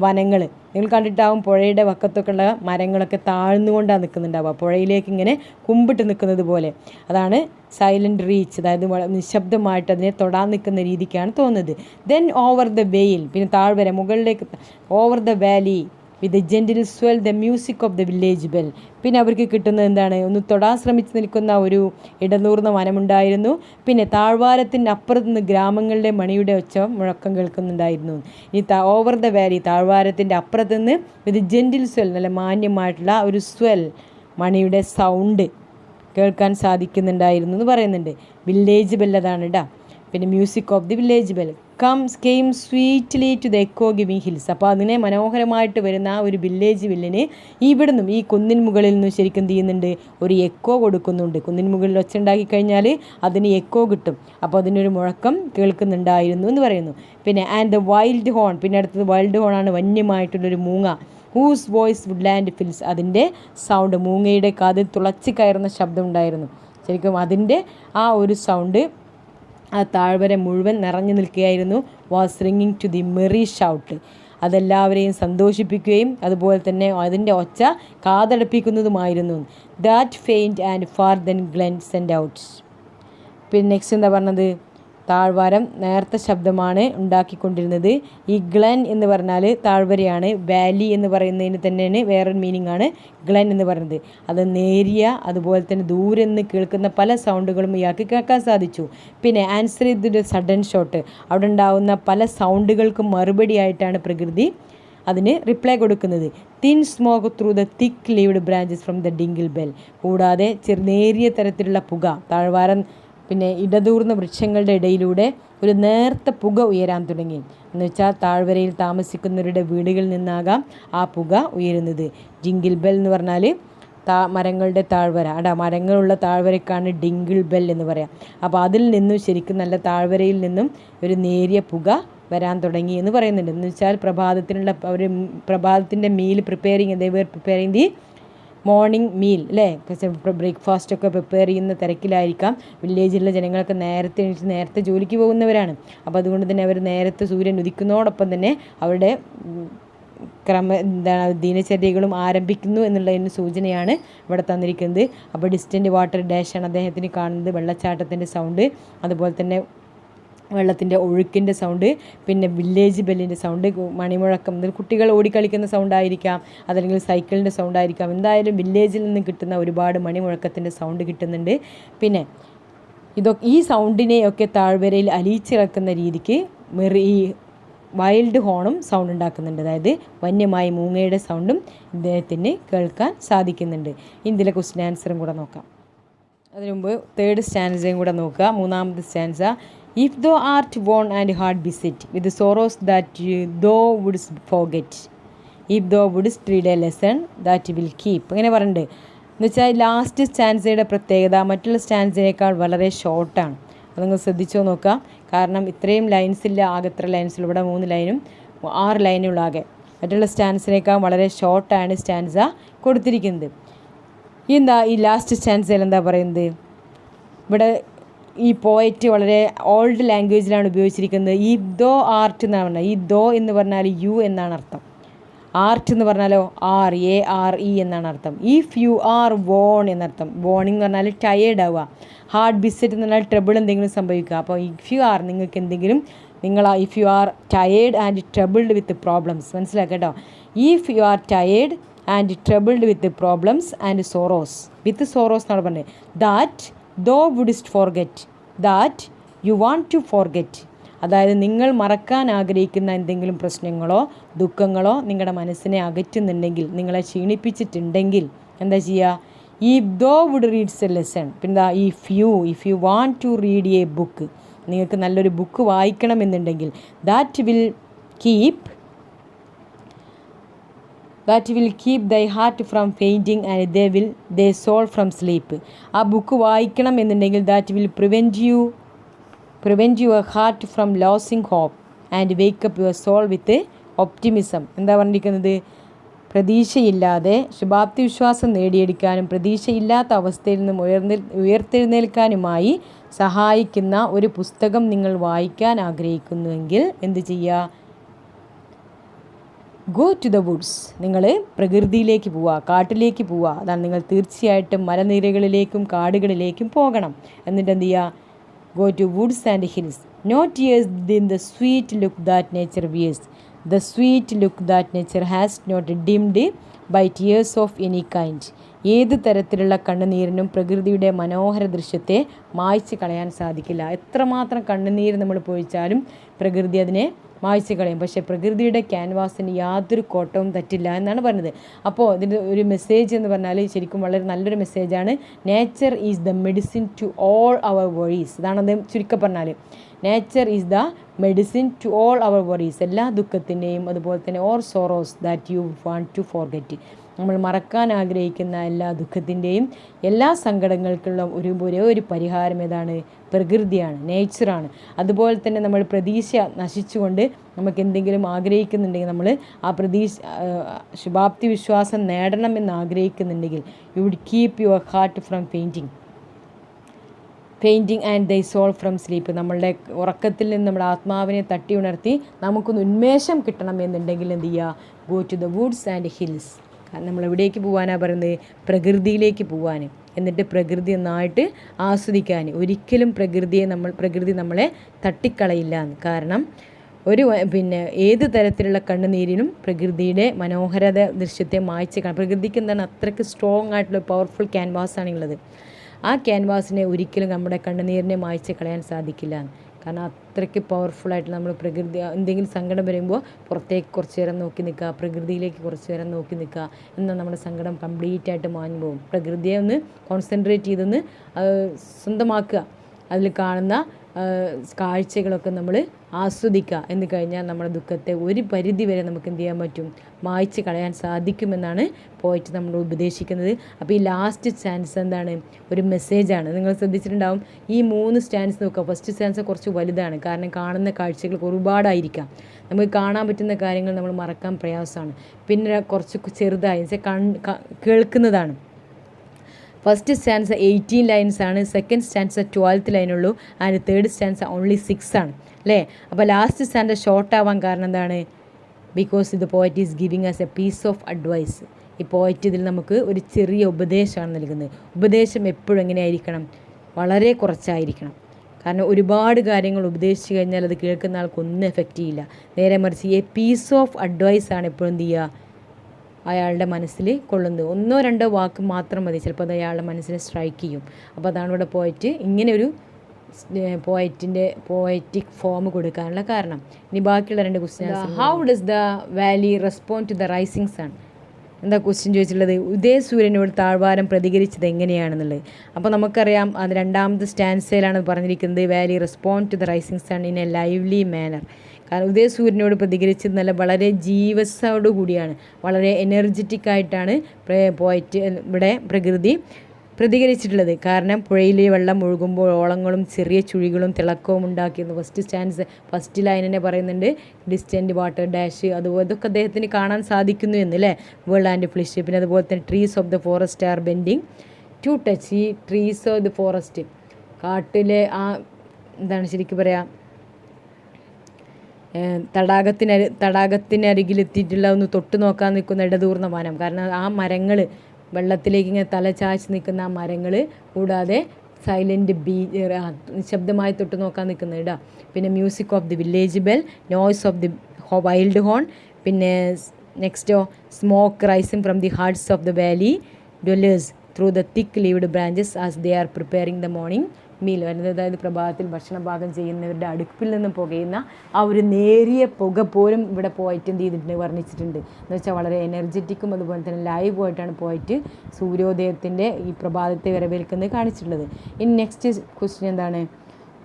വനങ്ങൾ. നിങ്ങൾ കണ്ടിട്ടാവും പുഴയുടെ വക്കത്തൊക്കെ ഉള്ള മരങ്ങളൊക്കെ താഴ്ന്നുകൊണ്ടാണ് നിൽക്കുന്നുണ്ടാവുക, പുഴയിലേക്ക് ഇങ്ങനെ കുമ്പിട്ട് നിൽക്കുന്നത് പോലെ. അതാണ് സൈലൻറ്റ് റീച്ച്, അതായത് നിശബ്ദമായിട്ട് അതിനെ തൊടാൻ നിൽക്കുന്ന രീതിക്കാണ് തോന്നുന്നത്. ദെൻ ഓവർ ദ വെയിൽ, പിന്നെ താഴ്വര മുകളിലേക്ക്, over the Valley with gentle swell the music of the village bell. പിന്നെ അവർക്ക് കിട്ടുന്നത് എന്താണ്? ഒന്ന് തൊടാൻ ശ്രമിച്ച് നിൽക്കുന്ന ഒരു ഇടനൂർന്ന വനമുണ്ടായിരുന്നു. പിന്നെ താഴ്വാരത്തിൻ്റെ അപ്പുറത്ത് നിന്ന് ഗ്രാമങ്ങളുടെ മണിയുടെ മുഴക്കം കേൾക്കുന്നുണ്ടായിരുന്നു. ഇനി ഓവർ ദ വാലി, താഴ്വാരത്തിൻ്റെ അപ്പുറത്ത് നിന്ന് വിത്ത് ജെൻറ്റിൽ സ്വെൽ, നല്ല മാന്യമായിട്ടുള്ള ഒരു സ്വെൽ, മണിയുടെ സൗണ്ട് കേൾക്കാൻ സാധിക്കുന്നുണ്ടായിരുന്നു എന്ന് പറയുന്നുണ്ട്. വില്ലേജ് ബെൽ അതാണ് കേട്ടോ. പിന്നെ music of the village bell came sweetly to the echo giving hills. അപ്പോൾ അതിനെ മനോഹരമായിട്ട് വരുന്ന ആ ഒരു വില്ലേജ് ബെല്ലിന് ഇവിടുന്നും ഈ കുന്നിൻ മുകളിൽ നിന്നും ശരിക്കും എന്ത് ചെയ്യുന്നുണ്ട്? ഒരു എക്കോ കൊടുക്കുന്നുണ്ട്. കുന്നിൻ മുകളിൽ ഒച്ചുണ്ടാക്കി കഴിഞ്ഞാൽ അതിന് എക്കോ കിട്ടും. അപ്പോൾ അതിനൊരു മുഴക്കം കേൾക്കുന്നുണ്ടായിരുന്നു എന്ന് പറയുന്നു. പിന്നെ ആൻഡ് ദ വൈൽഡ് ഹോൺ, പിന്നെ അടുത്തത് വൈൽഡ് ഹോൺ ആണ്, വന്യമായിട്ടുള്ളൊരു മൂങ്ങ. ഹൂസ് വോയിസ് വുഡ്ലാൻഡ് ഫിൽസ്, അതിൻ്റെ സൗണ്ട്, മൂങ്ങയുടെ കാതിൽ തുളച്ച് കയറുന്ന ശബ്ദം ഉണ്ടായിരുന്നു. ശരിക്കും അതിൻ്റെ ആ ഒരു സൗണ്ട് ആ താഴ്വര മുഴുവൻ നിറഞ്ഞു നിൽക്കുകയായിരുന്നു. വാസ് റിങ്ങിങ് ടു ദി മെറി ഷൗട്ട്. അതെല്ലാവരെയും സന്തോഷിപ്പിക്കുകയും അതുപോലെ തന്നെ അതിൻ്റെ ഒച്ച കാതടപ്പിക്കുന്നതുമായിരുന്നു. That faint and far then glen sent out. പിന്നെ നെക്സ്റ്റ് എന്താ പറഞ്ഞത്? താഴ്വാരം നേർത്ത ശബ്ദമാണ് ഉണ്ടാക്കിക്കൊണ്ടിരുന്നത്. ഈ ഗ്ലെൻ എന്ന് പറഞ്ഞാൽ താഴ്വരയാണ്. വാലി എന്ന് പറയുന്നതിന് തന്നെയാണ് വേറൊരു മീനിങ് ആണ് ഗ്ലെൻ എന്ന് പറയുന്നത്. അത് നേരിയ അതുപോലെ തന്നെ ദൂരെ നിന്ന് കേൾക്കുന്ന പല സൗണ്ടുകളും ഇയാൾക്ക് കേൾക്കാൻ സാധിച്ചു. പിന്നെ ആൻസർ ചെയ്തൊരു സഡൻ ഷോട്ട്, അവിടെ ഉണ്ടാകുന്ന പല സൗണ്ടുകൾക്കും മറുപടിയായിട്ടാണ് പ്രകൃതി അതിന് റിപ്ലൈ കൊടുക്കുന്നത്. Thin smoke through the thick leaved branches from the dingle bell. കൂടാതെ നേരിയ തരത്തിലുള്ള പുക, താഴ്വാരം പിന്നെ ഇടതൂർന്ന വൃക്ഷങ്ങളുടെ ഇടയിലൂടെ ഒരു നേർത്ത പുക ഉയരാൻ തുടങ്ങി. എന്ന് വെച്ചാൽ താഴ്വരയിൽ താമസിക്കുന്നവരുടെ വീടുകളിൽ നിന്നാകാം ആ പുക ഉയരുന്നത്. ഡിങ്കിൾ ബെൽ എന്ന് പറഞ്ഞാൽ മരങ്ങളുടെ താഴ്വര. മരങ്ങളുള്ള താഴ്വരയ്ക്കാണ് ഡിങ്കിൾ ബെൽ എന്ന് പറയാം. അപ്പോൾ അതിൽ നിന്നും ശരിക്കും നല്ല താഴ്വരയിൽ നിന്നും ഒരു നേരിയ പുക വരാൻ തുടങ്ങി എന്ന് പറയുന്നുണ്ട്. എന്ന് വെച്ചാൽ പ്രഭാതത്തിൻ്റെ meal preparing, preparing the morning meal അല്ലേ, ബ്രേക്ക്ഫാസ്റ്റൊക്കെ പ്രിപ്പയർ ചെയ്യുന്ന തിരക്കിലായിരിക്കാം. വില്ലേജിലുള്ള ജനങ്ങളൊക്കെ നേരത്തെ ജോലിക്ക് പോകുന്നവരാണ്. അപ്പോൾ അതുകൊണ്ട് തന്നെ അവർ നേരത്തെ സൂര്യൻ ഉദിക്കുന്നതോടൊപ്പം തന്നെ അവരുടെ ദിനചര്യകളും ആരംഭിക്കുന്നു എന്നുള്ളതിന് സൂചനയാണ് ഇവിടെ തന്നിരിക്കുന്നത്. അപ്പോൾ ഡിസ്റ്റൻറ്റ് വാട്ടർ ഡാഷാണ് അദ്ദേഹത്തിന് കാണുന്നത്. വെള്ളച്ചാട്ടത്തിൻ്റെ സൗണ്ട്, അതുപോലെ തന്നെ വെള്ളത്തിൻ്റെ ഒഴുക്കിൻ്റെ സൗണ്ട്, പിന്നെ വില്ലേജ് ബെല്ലിൻ്റെ സൗണ്ട്, മണിമുഴക്കം, കുട്ടികൾ ഓടിക്കളിക്കുന്ന സൗണ്ടായിരിക്കാം, അതല്ലെങ്കിൽ സൈക്കിളിൻ്റെ സൗണ്ടായിരിക്കാം. എന്തായാലും വില്ലേജിൽ നിന്ന് കിട്ടുന്ന ഒരുപാട് മണിമുഴക്കത്തിൻ്റെ സൗണ്ട് കിട്ടുന്നുണ്ട്. പിന്നെ ഈ സൗണ്ടിനെയൊക്കെ താഴ്വരയിൽ അലിയിച്ചിറക്കുന്ന രീതിക്ക് ഈ വൈൽഡ് ഹോണും സൗണ്ട് ഉണ്ടാക്കുന്നുണ്ട്. അതായത് വന്യമായ മൂങ്ങയുടെ സൗണ്ടും ഇദ്ദേഹത്തിന് കേൾക്കാൻ സാധിക്കുന്നുണ്ട്. ഇതിലെ ക്വസ്റ്റ്യൻ ആൻസറും കൂടെ നോക്കാം. അതിനു മുമ്പ് തേർഡ് സ്റ്റാൻസയും കൂടെ നോക്കുക. മൂന്നാമത്തെ stanza, if thou art worn and hard beset with the sorrows that thou wouldst forget, if thou wouldst read a lesson that will keep. അങ്ങനെ പറയുന്നുണ്ട്. എന്ന് വെച്ചാൽ ലാസ്റ്റ് സ്റ്റാൻസയുടെ പ്രത്യേകത മറ്റുള്ള സ്റ്റാൻസയേക്കാൾ വളരെ ഷോർട്ടാണ്. അത് നിങ്ങൾ ശ്രദ്ധിച്ചോ നോക്കാം. കാരണം ഇത്രയും ലൈൻസില്ല, ആകെ എത്ര ലൈൻസിൽ, ഇവിടെ 3 ലൈനും 6 ലൈനുള്ള ആകെ. മറ്റുള്ള സ്റ്റാൻസിനേക്കാൾ വളരെ ഷോർട്ടാണ് സ്റ്റാൻസ കൊടുത്തിരിക്കുന്നത്. ഈ ലാസ്റ്റ് സ്റ്റാൻസയിൽ എന്താ പറയുന്നത്? ഇവിടെ ഈ പോയറ്റ് വളരെ ഓൾഡ് ലാംഗ്വേജിലാണ് ഉപയോഗിച്ചിരിക്കുന്നത്. ഈ ദോ ആർട്ട് എന്നാണ് പറഞ്ഞത്. ഈ ദോ എന്ന് പറഞ്ഞാൽ യു എന്നാണ് അർത്ഥം. ആർട്ട് എന്ന് പറഞ്ഞാലോ ARE എന്നാണ് അർത്ഥം. ഇഫ് യു ആർ വോൺ എന്നർത്ഥം. വോണിങ് എന്ന് പറഞ്ഞാൽ ടയേർഡ് ആവുക. ഹാർഡ് ബിസെറ്റ് എന്ന് പറഞ്ഞാൽ ട്രബിൾ എന്തെങ്കിലും സംഭവിക്കുക. അപ്പോൾ ഇഫ് യു ആർ, നിങ്ങൾക്ക് എന്തെങ്കിലും if you are tired and troubled with problems, മനസ്സിലാക്കട്ടോ. If you are tired and troubled with problems and sorrows, with sorrows എന്നാണ് പറഞ്ഞത്. That thou wouldst forget, that you want to forget. അതായത് നിങ്ങൾ മറക്കാൻ ആഗ്രഹിക്കുന്ന എന്തെങ്കിലും പ്രശ്നങ്ങളോ ദുഃഖങ്ങളോ നിങ്ങളുടെ മനസ്സിനെ അകറ്റുന്നുണ്ടെങ്കിൽ, നിങ്ങളെ ക്ഷീണിപ്പിച്ചിട്ടുണ്ടെങ്കിൽ എന്താ ചെയ്യുക? if thou would reads a lesson, പിന്നെ if you want to read a book, നിങ്ങൾക്ക് നല്ലൊരു book വായിക്കണമെന്നുണ്ടെങ്കിൽ that will keep thy heart from fainting and thy soul from sleep. ആ ബുക്ക് വായിക്കണം എന്നുണ്ടെങ്കിൽ that will prevent your heart from losing hope and wake up your soul with optimism. എന്താ പറഞ്ഞിരിക്കുന്നത്? പ്രതീക്ഷയില്ലാതെ ശുഭാപ്തി വിശ്വാസം നേടിയെടുക്കാനും പ്രതീക്ഷയില്ലാത്ത അവസ്ഥയിൽ നിന്നും ഉയർത്തെഴുന്നേൽക്കാനുമായി സഹായിക്കുന്ന ഒരു പുസ്തകം നിങ്ങൾ വായിക്കാൻ ആഗ്രഹിക്കുന്നുവെങ്കിൽ എന്ത് ചെയ്യുക? Go to the woods. നിങ്ങൾ പ്രകൃതിയിലേക്ക് പോവുക, കാട്ടിലേക്ക് പോവുക. അതാണ് നിങ്ങൾ തീർച്ചയായിട്ടും മലനിരകളിലേക്കും കാടുകളിലേക്കും പോകണം. എന്നിട്ട് എന്ത് ചെയ്യുക? Go to woods and hills. Not years in the sweet look that nature wears, the sweet look that nature has not dimmed by tears of any kind. ഏത് തരത്തിലുള്ള കണ്ണുനീരിനും പ്രകൃതിയുടെ മനോഹര ദൃശ്യത്തെ മായ്ച്ച് കളയാൻ സാധിക്കില്ല. എത്രമാത്രം കണ്ണുനീര് നമ്മൾ പൊഴിച്ചാലും പ്രകൃതി അതിനെ മായ്ച്ച് കളയും. പക്ഷേ പ്രകൃതിയുടെ ക്യാൻവാസിന് യാതൊരു കോട്ടവും തട്ടില്ല എന്നാണ് പറഞ്ഞത്. അപ്പോൾ ഇതിൻ്റെ ഒരു മെസ്സേജ് എന്ന് പറഞ്ഞാൽ ശരിക്കും വളരെ നല്ലൊരു മെസ്സേജാണ്. Nature is the medicine to all our worries. ഇതാണ് അത് ചുരുക്കം പറഞ്ഞാൽ. Nature is the medicine to all our worries. എല്ലാ ദുഃഖത്തിൻ്റെയും അതുപോലെ തന്നെ or sorrows that you want to forget. നമ്മൾ മറക്കാൻ ആഗ്രഹിക്കുന്ന എല്ലാ ദുഃഖത്തിൻ്റെയും എല്ലാ സങ്കടങ്ങൾക്കുള്ള ഒരേ ഒരു പരിഹാരം ഏതാണ്? പ്രകൃതിയാണ്, നേച്ചറാണ്. അതുപോലെ തന്നെ നമ്മൾ പ്രതീക്ഷ നശിച്ചുകൊണ്ട് നമുക്ക് എന്തെങ്കിലും ആഗ്രഹിക്കുന്നുണ്ടെങ്കിൽ, നമ്മൾ ആ ശുഭാപ്തി വിശ്വാസം നേടണമെന്ന് ആഗ്രഹിക്കുന്നുണ്ടെങ്കിൽ you would keep your heart from fainting. Painting and thy soul from sleep. നമ്മളുടെ ഉറക്കത്തിൽ നിന്ന് നമ്മുടെ ആത്മാവിനെ തട്ടി ഉണർത്തി നമുക്കൊന്ന് ഉന്മേഷം കിട്ടണം എന്നുണ്ടെങ്കിൽ എന്ത് ചെയ്യുക? Go to the woods and hills. കാരണം നമ്മൾ എവിടേക്ക് പോകാനാണ് പറയുന്നത്? പ്രകൃതിയിലേക്ക് പോകാൻ. എന്നിട്ട് പ്രകൃതി നന്നായിട്ട് ആസ്വദിക്കാൻ. ഒരിക്കലും പ്രകൃതി നമ്മളെ തട്ടിക്കളയില്ല. കാരണം ഏത് തരത്തിലുള്ള കണ്ണുനീരിനും പ്രകൃതിയുടെ മനോഹരത ദൃശ്യത്തെ മായ്ച്ച് കാണാം. പ്രകൃതിക്ക് എന്താണ് അത്രയ്ക്ക് സ്ട്രോങ് ആയിട്ടുള്ള പവർഫുൾ ക്യാൻവാസാണുള്ളത്. ആ ക്യാൻവാസിനെ ഒരിക്കലും നമ്മുടെ കണ്ണുനീരിനെ മായ്ച്ച് കളയാൻ സാധിക്കില്ല. കാരണം അത്രയ്ക്ക് പവർഫുള്ളായിട്ട് നമ്മൾ പ്രകൃതി എന്തെങ്കിലും സങ്കടം വരുമ്പോൾ പുറത്തേക്ക് കുറച്ച് നേരം നോക്കി നിൽക്കുക, പ്രകൃതിയിലേക്ക് കുറച്ച് നേരം നോക്കി നിൽക്കുക, എന്നാൽ നമ്മുടെ സങ്കടം കംപ്ലീറ്റ് ആയിട്ട് മാഞ്ഞു പോകും. പ്രകൃതിയെ ഒന്ന് കോൺസെൻട്രേറ്റ് ചെയ്തൊന്ന് സ്വന്തമാക്കുക. അതിൽ കാണുന്ന കാഴ്ചകളൊക്കെ നമ്മൾ ആസ്വദിക്കുക എന്ന് കഴിഞ്ഞാൽ നമ്മുടെ ദുഃഖത്തെ ഒരു പരിധി വരെ നമുക്ക് എന്ത് ചെയ്യാൻ പറ്റും? മായ്ച്ച് കളയാൻ സാധിക്കുമെന്നാണ് പോയിട്ട് നമ്മൾ ഉപദേശിക്കുന്നത്. അപ്പോൾ ഈ ലാസ്റ്റ് സ്റ്റാൻസ് എന്താണ്? ഒരു മെസ്സേജാണ്. നിങ്ങൾ ശ്രദ്ധിച്ചിട്ടുണ്ടാവും, ഈ 3 സ്റ്റാൻസ് നോക്കുക. ഫസ്റ്റ് സ്റ്റാൻസ് കുറച്ച് വലുതാണ്, കാരണം കാണുന്ന കാഴ്ചകൾ ഒരുപാടായിരിക്കാം. നമുക്ക് കാണാൻ പറ്റുന്ന കാര്യങ്ങൾ നമ്മൾ മറക്കാൻ പ്രയാസമാണ്. പിന്നെ കുറച്ച് ചെറുതായി കേൾക്കുന്നതാണ്. ഫസ്റ്റ് സ്റ്റാൻസ 18 ലൈൻസ് ആണ്, സെക്കൻഡ് സ്റ്റാൻസ 12 ലൈനുള്ളൂ, ആൻഡ് തേർഡ് സ്റ്റാൻസ ഓൺലി 6 ആണ് അല്ലേ. അപ്പോൾ ലാസ്റ്റ് സ്റ്റാൻസ ഷോർട്ട് ആവാൻ കാരണം എന്താണ്? Because the poet is giving us a piece of advice. ഈ പോയറ്റ് ഇതിൽ നമുക്ക് ഒരു ചെറിയ ഉപദേശമാണ് നൽകുന്നത്. ഉപദേശം എപ്പോഴും എങ്ങനെയായിരിക്കണം? വളരെ കുറച്ചായിരിക്കണം. കാരണം ഒരുപാട് കാര്യങ്ങൾ ഉപദേശിച്ച് കഴിഞ്ഞാൽ അത് കേൾക്കുന്ന ആൾക്കൊന്നും എഫക്റ്റ് ചെയ്യില്ല. നേരെ മറിച്ച് ഈ പീസ് ഓഫ് അഡ്വൈസാണ് എപ്പോഴും എന്ത് ചെയ്യുക? അയാളുടെ മനസ്സിൽ കൊള്ളുന്നത്. 1-2 വാക്ക് മാത്രം മതി, ചിലപ്പോൾ അത് അയാളുടെ മനസ്സിനെ സ്ട്രൈക്ക് ചെയ്യും. അപ്പോൾ അതാണ് ഇവിടെ പോയിട്ട് ഇങ്ങനെ ഒരു പോയറ്റിക് ഫോം കൊടുക്കാനുള്ള കാരണം. ഇനി ബാക്കിയുള്ള 2 questions. How does the valley respond to the rising sun? എന്താ ക്വസ്റ്റ്യൻ ചോദിച്ചിട്ടുള്ളത്? ഉദയസൂര്യനോട് താഴ്വാരം പ്രതികരിച്ചത് എങ്ങനെയാണെന്നുള്ളത്. അപ്പോൾ നമുക്കറിയാം, അത് 2ാമത്തെ സ്റ്റാൻസയിലാണ് പറഞ്ഞിരിക്കുന്നത്. Valley respond to the rising sun in a lively manner. കാരണം ഉദയസൂര്യനോട് പ്രതികരിച്ചത് വളരെ ജീവസോടു കൂടിയാണ്, വളരെ എനർജറ്റിക് ആയിട്ടാണ് പോയിട്ട് ഇവിടെ പ്രകൃതി പ്രതികരിച്ചിട്ടുള്ളത്. കാരണം പുഴയിലെ വെള്ളം ഒഴുകുമ്പോൾ ഓളങ്ങളും ചെറിയ ചുഴികളും തിളക്കവും ഉണ്ടാക്കിയിരുന്നു. ഫസ്റ്റ് ലൈൻ തന്നെ പറയുന്നുണ്ട്, ഡിസ്റ്റൻറ്റ് വാട്ടർ ഡാഷ്. അതുപോലെ ഇതൊക്കെ അദ്ദേഹത്തിന് കാണാൻ സാധിക്കുന്നു എന്നല്ലേ. World and flesh. പിന്നെ അതുപോലെ തന്നെ trees of the forest are bending to touch. ഈ ട്രീസ് ഓഫ് ദ ഫോറസ്റ്റ്, കാട്ടിലെ എന്താണ് ശരിക്കും പറയാം, തടാകത്തിനരികിലെത്തിയിട്ടുള്ള ഒന്ന് തൊട്ട് നോക്കാൻ നിൽക്കുന്ന ഇടതൂർന്ന വനം. കാരണം ആ മരങ്ങൾ വെള്ളത്തിലേക്ക് ഇങ്ങനെ തലചായ്ച്ച് നിൽക്കുന്ന ആ മരങ്ങൾ, കൂടാതെ സൈലൻറ്റ് നിശബ്ദമായി തൊട്ട് നോക്കാൻ നിൽക്കുന്ന ഇടം. പിന്നെ music of the village bell, noise of the wild horn. പിന്നെ നെക്സ്റ്റോ smoke rising from the hearths of the valley dwellers through the thick leaved branches as they are preparing the morning meal. അതായത് പ്രഭാതത്തിൽ ഭക്ഷണം പാകം ചെയ്യുന്നവരുടെ അടുപ്പിൽ നിന്നും പുകയുന്ന ആ ഒരു നേരിയ പുക പോലും ഇവിടെ പോയിട്ട് എന്ത് ചെയ്തിട്ടുണ്ട്? വർണ്ണിച്ചിട്ടുണ്ട്. എന്ന് വെച്ചാൽ വളരെ എനർജറ്റിക്കും അതുപോലെ തന്നെ ലൈവായിട്ടാണ് പോയിട്ട് സൂര്യോദയത്തിൻ്റെ ഈ പ്രഭാതത്തെ വരവേൽക്കുന്നത് കാണിച്ചിട്ടുള്ളത്. ഇനി നെക്സ്റ്റ് ക്വസ്റ്റ്യൻ എന്താണ്?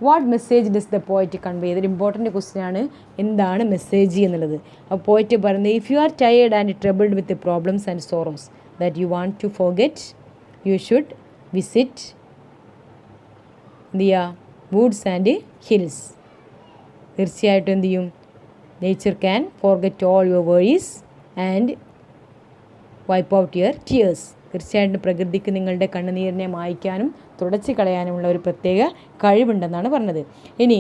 What message does the poet convey? ഇതൊരു ഇമ്പോർട്ടൻറ്റ് ക്വസ്റ്റ്യൻ ആണ്. എന്താണ് മെസ്സേജ് എന്നുള്ളത്? അപ്പോൾ പോയറ്റ് പറയുന്നത്, if you are tired and troubled with problems and sorrows that you want to forget, you should visit woods and hills. തീർച്ചയായിട്ടും എന്ത് ചെയ്യും? Nature can forget all your worries and wipe out your tears. തീർച്ചയായിട്ടും പ്രകൃതിക്ക് നിങ്ങളുടെ കണ്ണുനീരിനെ മായ്ക്കാനും തുടച്ച് കളയാനുമുള്ള ഒരു പ്രത്യേക കഴിവുണ്ടെന്നാണ് പറഞ്ഞത്. ഇനി